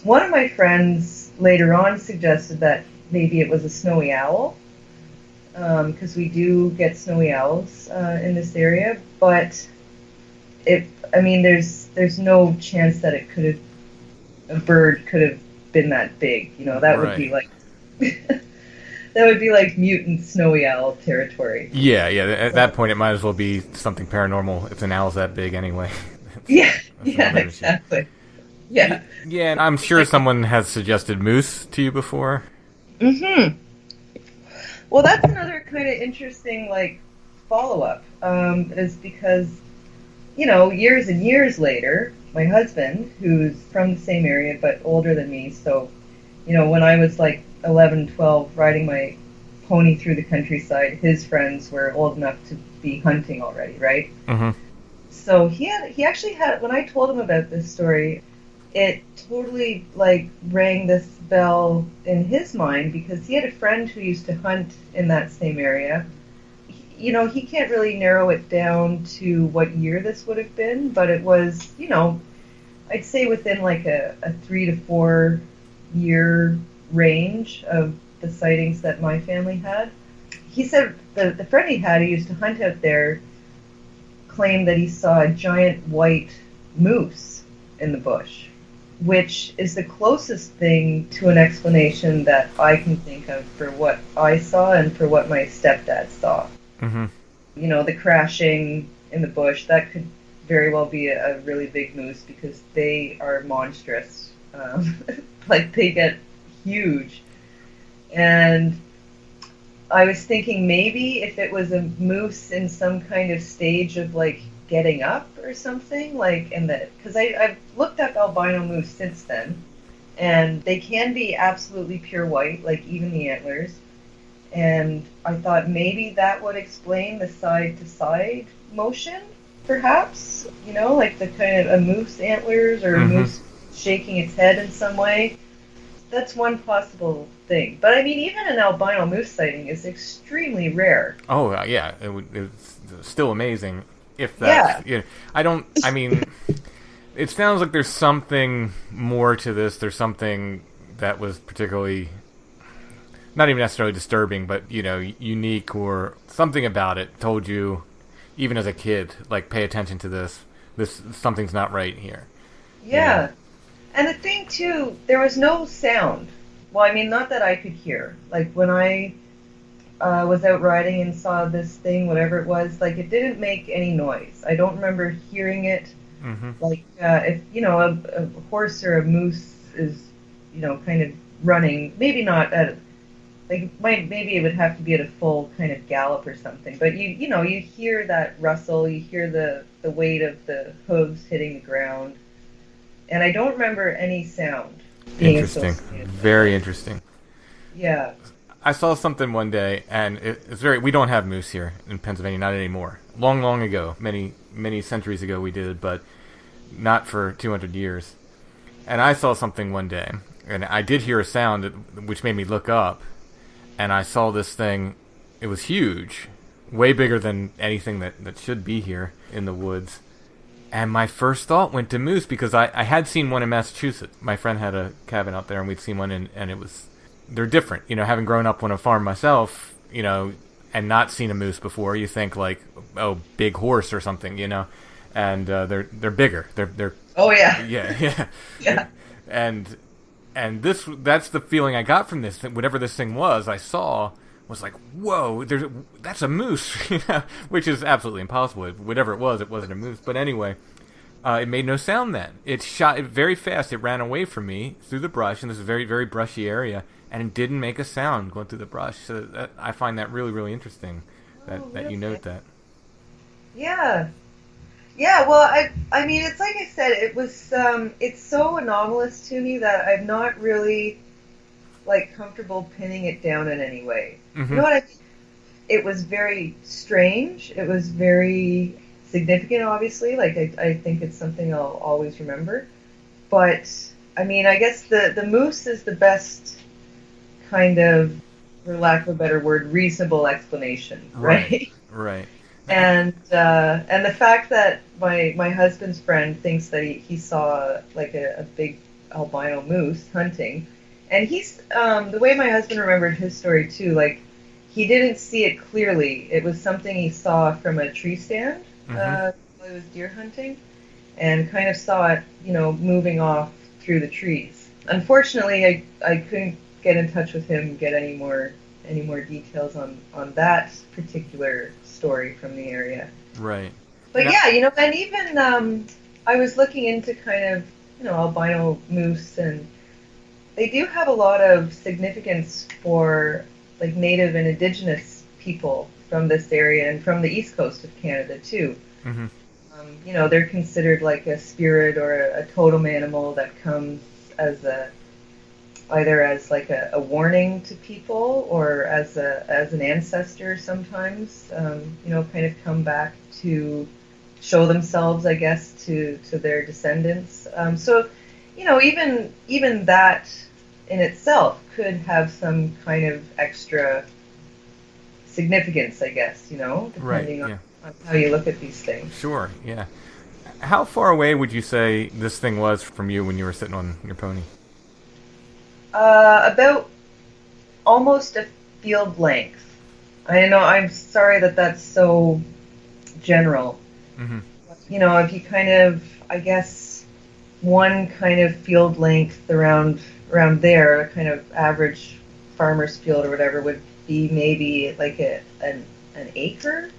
One of my friends later on suggested that maybe it was a snowy owl, because we do get snowy owls in this area, but there's no chance that a bird could have been that big, that would be that would be mutant snowy owl territory. Yeah, at that point it might as well be something paranormal if an owl's that big anyway. Yeah, exactly. Yeah. Yeah, and I'm sure someone has suggested moose to you before. Mm-hmm. Well, that's another kind of interesting, follow-up, is because, years and years later, my husband, who's from the same area but older than me, so, when I was like 11, 12, riding my pony through the countryside, his friends were old enough to be hunting already, right? Mm-hmm. So he actually had, when I told him about this story, it totally like rang this bell in his mind, because he had a friend who used to hunt in that same area. He can't really narrow it down to what year this would have been, but it was, I'd say within like a 3 to 4 year range of the sightings that my family had. He said the friend he had who used to hunt out there claimed that he saw a giant white moose in the bush, which is the closest thing to an explanation that I can think of for what I saw and for what my stepdad saw. Mm-hmm. The crashing in the bush, that could very well be a really big moose, because they are monstrous. Like, they get huge. And I was thinking maybe if it was a moose in some kind of stage of like getting up or something, like, because I've looked up albino moose since then, and they can be absolutely pure white, like even the antlers. And I thought maybe that would explain the side to side motion, perhaps, like the kind of a moose antlers, or a moose shaking its head in some way. That's one possible thing. But I mean, even an albino moose sighting is extremely rare. Oh, yeah. It's still amazing. If that's... Yeah. I mean, it sounds like there's something more to this. There's something that was particularly... not even necessarily disturbing, but, unique, or something about it told you, even as a kid, like, pay attention to this. Something's not right here. Yeah. And the thing, too, there was no sound. Well, I mean, not that I could hear. Like, when I was out riding and saw this thing, whatever it was, like, it didn't make any noise. I don't remember hearing it. Mm-hmm. Like, if, a horse or a moose is, kind of running, maybe not at, like, maybe it would have to be at a full kind of gallop or something. But, you hear that rustle, you hear the weight of the hooves hitting the ground. And I don't remember any sound being associated. Very interesting. Yeah. I saw something one day, and it's we don't have moose here in Pennsylvania, not anymore. Long, long ago, many, many centuries ago we did, but not for 200 years. And I saw something one day, and I did hear a sound which made me look up, and I saw this thing. It was huge, way bigger than anything that should be here in the woods. And my first thought went to moose, because I had seen one in Massachusetts. My friend had a cabin out there, and we'd seen one, and it was... They're different. Having grown up on a farm myself, and not seen a moose before, you think, like, oh, big horse or something, And they're bigger. They're Oh, yeah. Yeah. Yeah. And that's the feeling I got from this. Whatever this thing was, I saw... was like, whoa, that's a moose, which is absolutely impossible. Whatever it wasn't a moose. But anyway, it made no sound then. It shot very fast. It ran away from me through the brush in this very, very brushy area, and it didn't make a sound going through the brush. So I find that really, really interesting that you note that. Yeah. Yeah, well, I mean, it's like I said, it was, it's so anomalous to me that I'm not really... like comfortable pinning it down in any way. Mm-hmm. You know what I mean? It was very strange. It was very significant, obviously. Like, I think it's something I'll always remember. But, I mean, I guess the moose is the best kind of, for lack of a better word, reasonable explanation, right? Right. And the fact that my husband's friend thinks that he saw, like, a big albino moose hunting. And he's, the way my husband remembered his story too, like, he didn't see it clearly. It was something he saw from a tree stand, while he was deer hunting, and kind of saw it, moving off through the trees. Unfortunately, I couldn't get in touch with him, get any more details on that particular story from the area. Right. But yeah, and even, I was looking into kind of, albino moose, and they do have a lot of significance for, like, Native and Indigenous people from this area and from the east coast of Canada, too. Mm-hmm. They're considered like a spirit or a totem animal that comes as either as like a warning to people or as an ancestor sometimes, kind of come back to show themselves, I guess, to their descendants. So, even that in itself could have some kind of extra significance, I guess, depending on how you look at these things. Sure, yeah. How far away would you say this thing was from you when you were sitting on your pony? About almost a field length. I know, I'm sorry that that's so general. Mm-hmm. If you kind of, I guess, one kind of field length around there, a kind of average farmer's field or whatever would be maybe like an acre.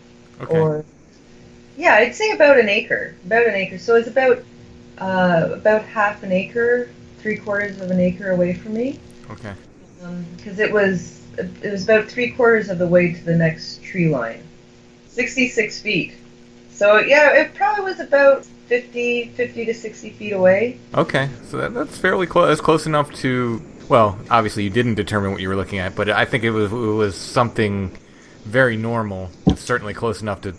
Okay. Or, yeah, I'd say about an acre. So it's about half an acre, 3/4 of an acre away from me. Okay. Because it was about 3/4 of the way to the next tree line, 66 feet. So yeah, it probably was about 50 to 60 feet away. Okay, so that's fairly close. That's close enough to. Well, obviously you didn't determine what you were looking at, but I think it was something very normal. It's certainly close enough to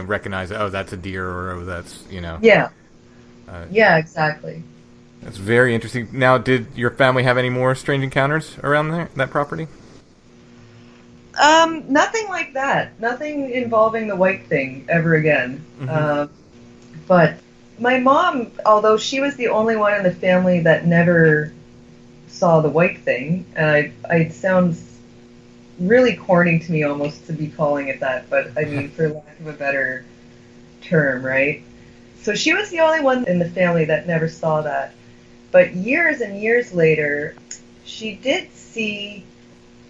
recognize. Oh, that's a deer, or oh, that's Yeah. Yeah, exactly. That's very interesting. Now, did your family have any more strange encounters around that property? Nothing like that. Nothing involving the white thing ever again. Mm-hmm. But my mom, although she was the only one in the family that never saw the white thing, and it sounds really corny to me almost to be calling it that, but I mean, for lack of a better term, right? So she was the only one in the family that never saw that. But years and years later, she did see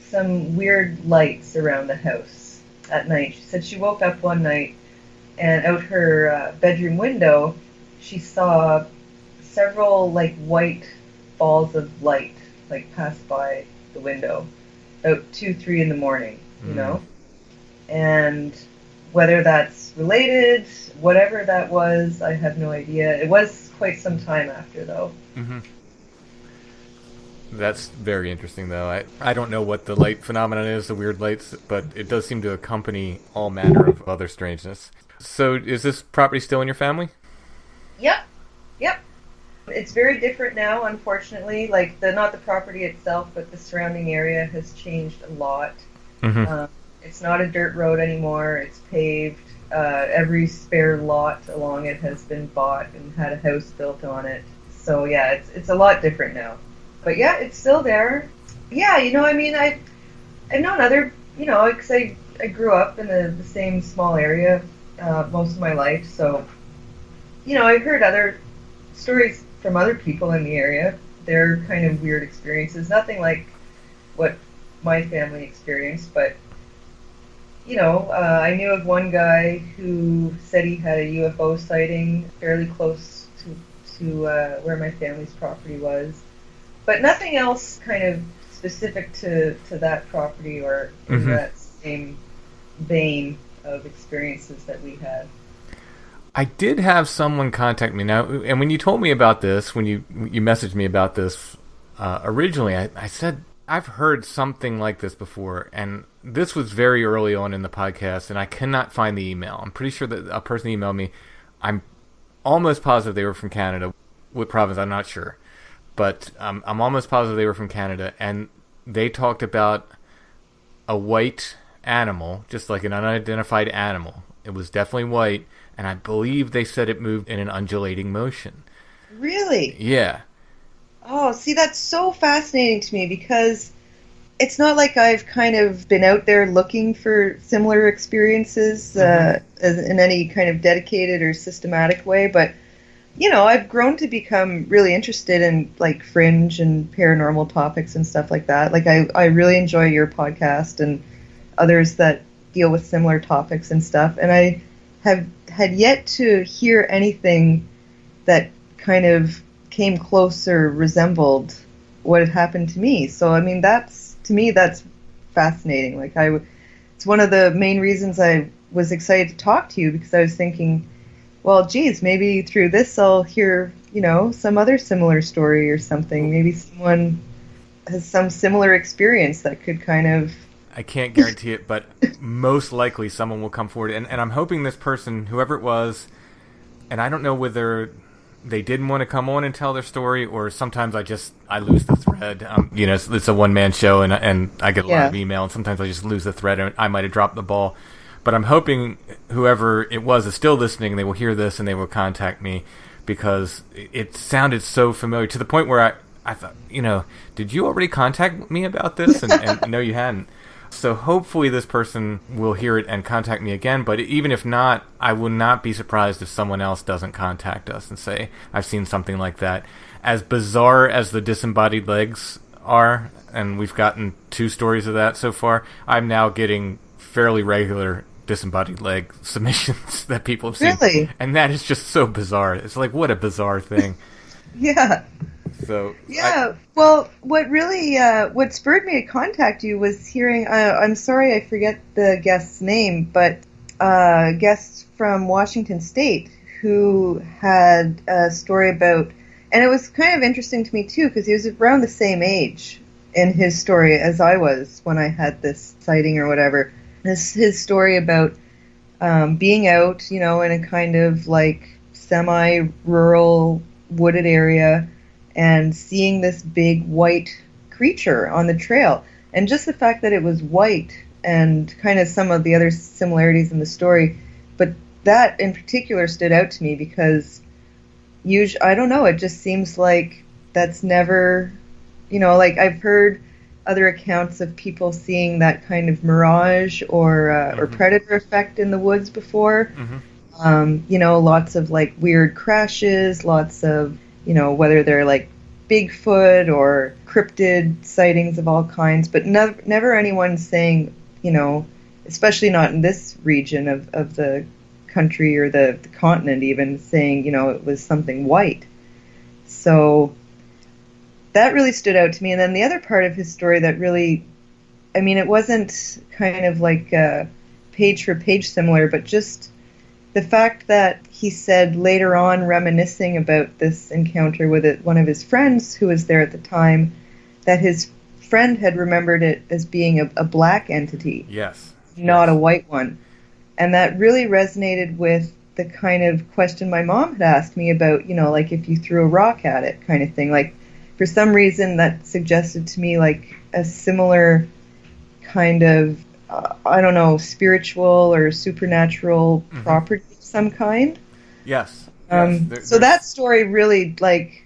some weird lights around the house at night. She said she woke up one night and out her bedroom window, she saw several like white balls of light like pass by the window about 2-3 in the morning, and whether that's related, whatever that was, I have no idea. It was quite some time after, though. Mm-hmm. That's very interesting, though. I don't know what the light phenomenon is, the weird lights, but it does seem to accompany all manner of other strangeness. So is this property still in your family? Yep. It's very different now, unfortunately. Like, not the property itself, but the surrounding area has changed a lot. Mm-hmm. It's not a dirt road anymore. It's paved. Every spare lot along it has been bought and had a house built on it. So, yeah, it's a lot different now. But, yeah, it's still there. Yeah, I've known other, because I grew up in the same small area most of my life. So, I've heard other stories from other people in the area. They're kind of weird experiences. Nothing like what my family experienced, but I knew of one guy who said he had a UFO sighting fairly close to where my family's property was, but nothing else kind of specific to that property or in that same vein of experiences that we had. I did have someone contact me now, and when you told me about this, when you messaged me about this originally, I said, I've heard something like this before, and this was very early on in the podcast, and I cannot find the email. I'm pretty sure that a person emailed me. I'm almost positive they were from Canada. What province, I'm not sure. But I'm almost positive they were from Canada, and they talked about a white animal, just like an unidentified animal. It was definitely white, and I believe they said it moved in an undulating motion. Really? Yeah. Oh, see, that's so fascinating to me because it's not like I've kind of been out there looking for similar experiences in any kind of dedicated or systematic way, but, I've grown to become really interested in, like, fringe and paranormal topics and stuff like that. Like, I really enjoy your podcast and others that deal with similar topics and stuff, and I have had yet to hear anything that kind of came close or resembled what had happened to me. So, I mean, that's fascinating. Like, it's one of the main reasons I was excited to talk to you, because I was thinking, well, geez, maybe through this I'll hear, some other similar story or something. Maybe someone has some similar experience that could kind of... I can't guarantee it, but most likely someone will come forward. And I'm hoping this person, whoever it was, and I don't know whether they didn't want to come on and tell their story, or sometimes I lose the thread. It's a one-man show, and I get a lot of email, and sometimes I just lose the thread, and I might have dropped the ball. But I'm hoping whoever it was is still listening, they will hear this, and they will contact me, because it sounded so familiar, to the point where I thought, did you already contact me about this? And no, you hadn't. So hopefully this person will hear it and contact me again, but even if not, I will not be surprised if someone else doesn't contact us and say, I've seen something like that. As bizarre as the disembodied legs are, and we've gotten 2 stories of that so far, I'm now getting fairly regular disembodied leg submissions that people have seen. Really? And that is just so bizarre. It's like, what a bizarre thing. Yeah. So well, what spurred me to contact you was hearing, I'm sorry I forget the guest's name, but a guest from Washington State who had a story about, and it was kind of interesting to me too, because he was around the same age in his story as I was when I had this sighting or whatever. His story about being out, in a kind of like semi-rural wooded area, and seeing this big white creature on the trail. And just the fact that it was white, and kind of some of the other similarities in the story, but that in particular stood out to me because I don't know, it just seems like that's never, like I've heard other accounts of people seeing that kind of mirage or predator effect in the woods before. Lots of like weird crashes, lots of, whether they're like Bigfoot or cryptid sightings of all kinds, but never anyone saying, especially not in this region of the country or the continent even, saying, it was something white. So that really stood out to me. And then the other part of his story that really, it wasn't kind of like page for page similar, but just the fact that he said later on, reminiscing about this encounter with one of his friends who was there at the time, that his friend had remembered it as being a black entity. Yes. Not a white one. And that really resonated with the kind of question my mom had asked me about, like if you threw a rock at it kind of thing. Like, for some reason that suggested to me like a similar kind of, spiritual or supernatural property of some kind. Yes. So that story really, like,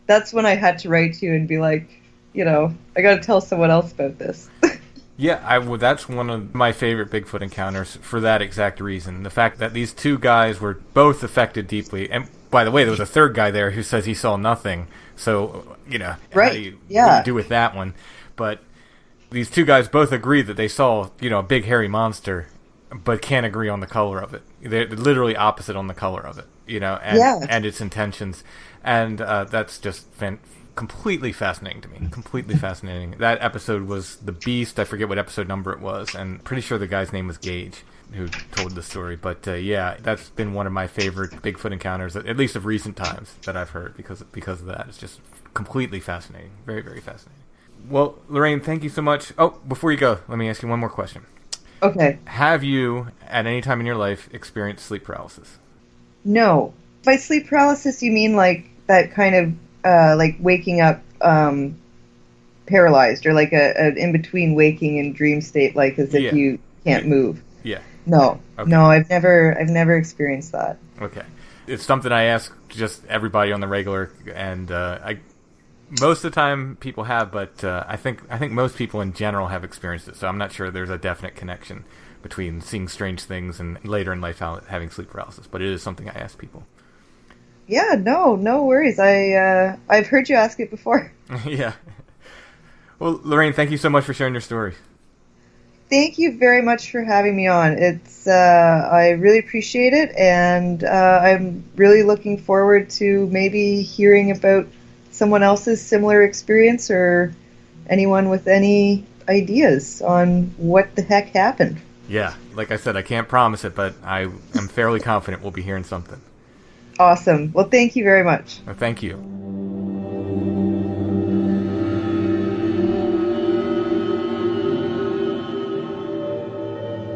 that's when I had to write to you and be like, I got to tell someone else about this. Yeah, that's one of my favorite Bigfoot encounters for that exact reason. The fact that these 2 guys were both affected deeply. And by the way, there was a third guy there who says he saw nothing. So, right. What do you do with that one? But these 2 guys both agree that they saw, a big hairy monster, but can't agree on the color of it. They're literally opposite on the color of it, and its intentions. And that's just completely fascinating to me. Completely fascinating. That episode was The Beast. I forget what episode number it was, and pretty sure the guy's name was Gage who told the story. But that's been one of my favorite Bigfoot encounters, at least of recent times, that I've heard because of that. It's just completely fascinating. Very, very fascinating. Well, Lorraine, thank you so much. Oh, before you go, let me ask you one more question. Okay. Have you, at any time in your life, experienced sleep paralysis? No. By sleep paralysis, you mean like that kind of like waking up paralyzed, or like a in between waking and dream state, like as if you can't move. Yeah. No. Okay. No, I've never experienced that. Okay. It's something I ask just everybody on the regular, and most of the time people have, but I think most people in general have experienced it. So I'm not sure there's a definite connection between seeing strange things and later in life having sleep paralysis, but it is something I ask people. Yeah, no worries. I've heard you ask it before. Yeah. Well, Lorraine, thank you so much for sharing your story. Thank you very much for having me on. It's I really appreciate it, and I'm really looking forward to maybe hearing about someone else's similar experience, or anyone with any ideas on what the heck happened. Yeah, like I said, I can't promise it, but I am fairly confident we'll be hearing something. Awesome. Well, thank you very much. Well, thank you.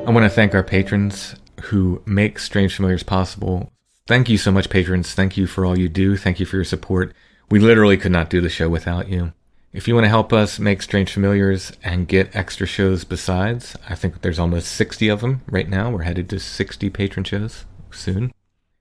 I want to thank our patrons who make Strange Familiars possible. Thank you so much, patrons. Thank you for all you do. Thank you for your support. We literally could not do the show without you. If you want to help us make Strange Familiars and get extra shows besides, I think there's almost 60 of them right now. We're headed to 60 patron shows soon.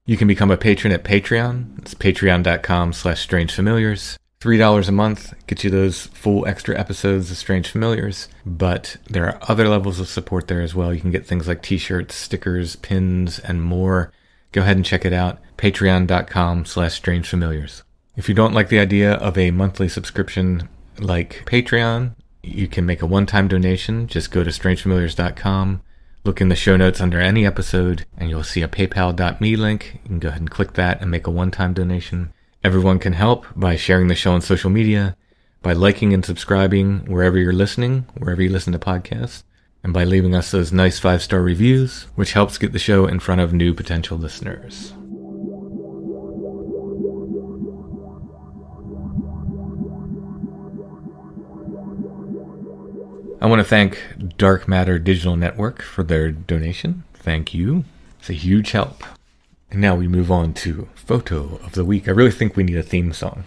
You can become a patron at Patreon. It's patreon.com/strangefamiliars. $3 a month gets you those full extra episodes of Strange Familiars. But there are other levels of support there as well. You can get things like t-shirts, stickers, pins, and more. Go ahead and check it out. Patreon.com/strangefamiliars. If you don't like the idea of a monthly subscription like Patreon, you can make a one-time donation. Just go to strangefamiliars.com, look in the show notes under any episode, and you'll see a paypal.me link. You can go ahead and click that and make a one-time donation. Everyone can help by sharing the show on social media, by liking and subscribing wherever you're listening, wherever you listen to podcasts, and by leaving us those nice 5-star reviews, which helps get the show in front of new potential listeners. I want to thank Dark Matter Digital Network for their donation. Thank you. It's a huge help. And now we move on to Photo of the Week. I really think we need a theme song.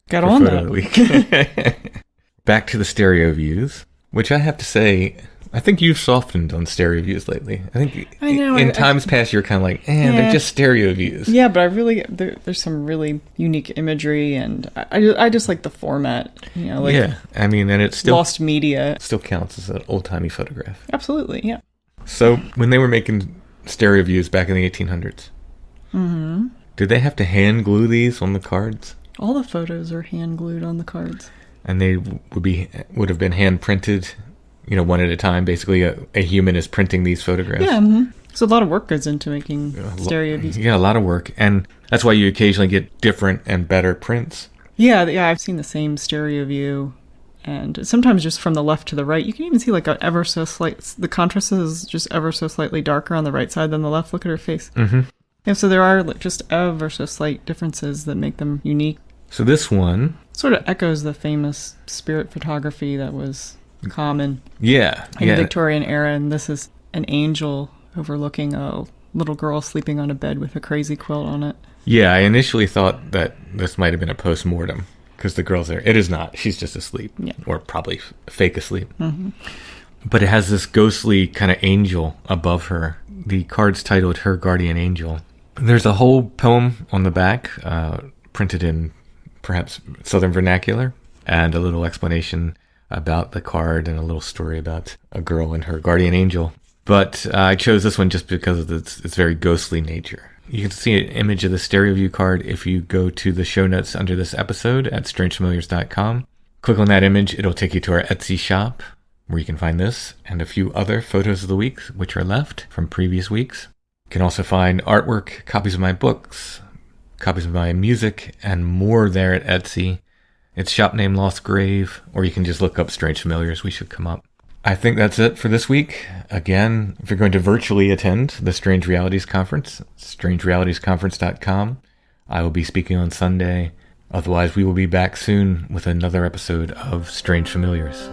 Got on Photo that. of the Week. Back to the stereo views, which I have to say, I think you've softened on stereo views lately. I think I know, in times past you're kind of like, they're just stereo views. Yeah, but I really there's some really unique imagery, and I just like the format. You know, like I mean, and it's still lost media. Still counts as an old-timey photograph. Absolutely, yeah. So when they were making stereo views back in the 1800s, did they have to hand glue these on the cards? All the photos are hand glued on the cards, and they would have been hand printed. You know, one at a time. Basically, a human is printing these photographs. Yeah, so a lot of work goes into making stereo views. Yeah, a lot of work, and that's why you occasionally get different and better prints. Yeah, I've seen the same stereo view, and sometimes just from the left to the right, you can even see like the contrast is just ever so slightly darker on the right side than the left. Look at her face. Mm-hmm. Yeah, so there are just ever so slight differences that make them unique. So this one sort of echoes the famous spirit photography that was common in the Victorian era, and this is an angel overlooking a little girl sleeping on a bed with a crazy quilt on it. Yeah, I initially thought that this might have been a post-mortem because the girl's there. It is not. She's just asleep, or probably fake asleep. Mm-hmm. But it has this ghostly kind of angel above her. The card's titled Her Guardian Angel. There's a whole poem on the back, printed in perhaps Southern vernacular, and a little explanation about the card and a little story about a girl and her guardian angel. But I chose this one just because of its very ghostly nature. You can see an image of the stereo view card if you go to the show notes under this episode at strangefamiliars.com. Click on that image, it'll take you to our Etsy shop, where you can find this and a few other photos of the week which are left from previous weeks. You can also find artwork, copies of my books, copies of my music, and more there at Etsy. It's shop name Lost Grave, or you can just look up Strange Familiars. We should come up. I think that's it for this week. Again, if you're going to virtually attend the Strange Realities Conference, strangerealitiesconference.com. I will be speaking on Sunday. Otherwise, we will be back soon with another episode of Strange Familiars.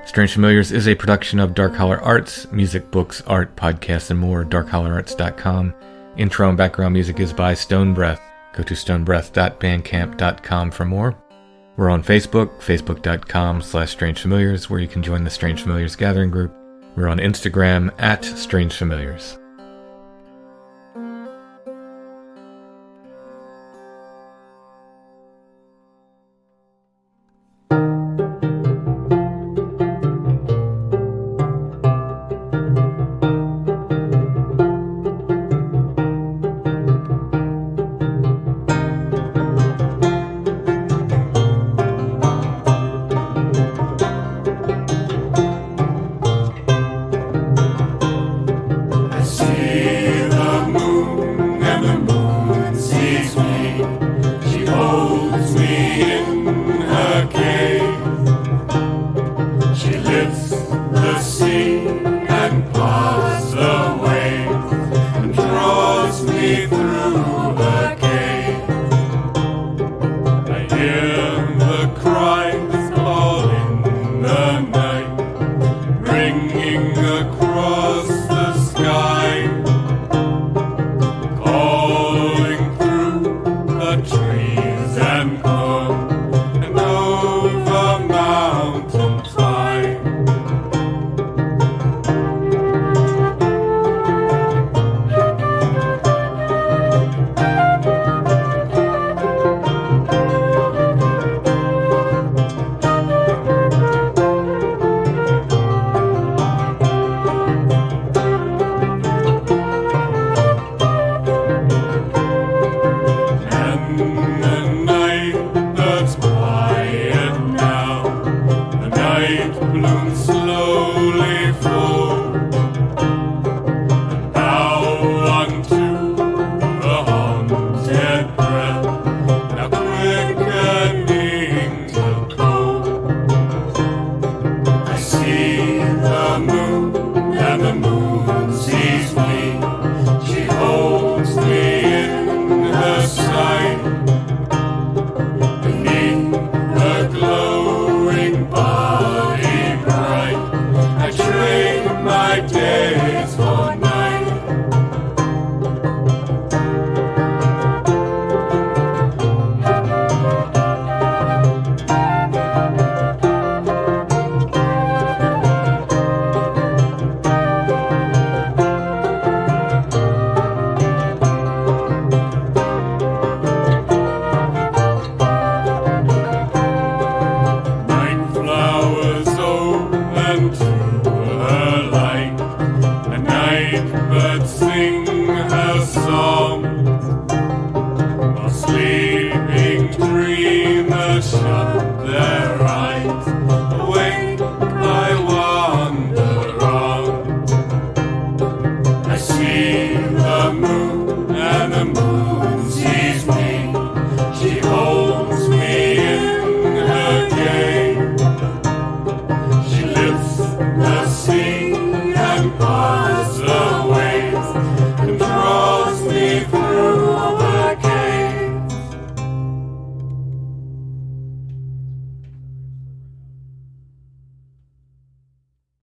Strange Familiars is a production of Dark Holler Arts, music, books, art, podcasts, and more. darkhollerarts.com. Intro and background music is by Stone Breath. Go to stonebreath.bandcamp.com for more. We're on Facebook, facebook.com/strangefamiliars, where you can join the Strange Familiars gathering group. We're on Instagram at Strange Familiars. I Red balloons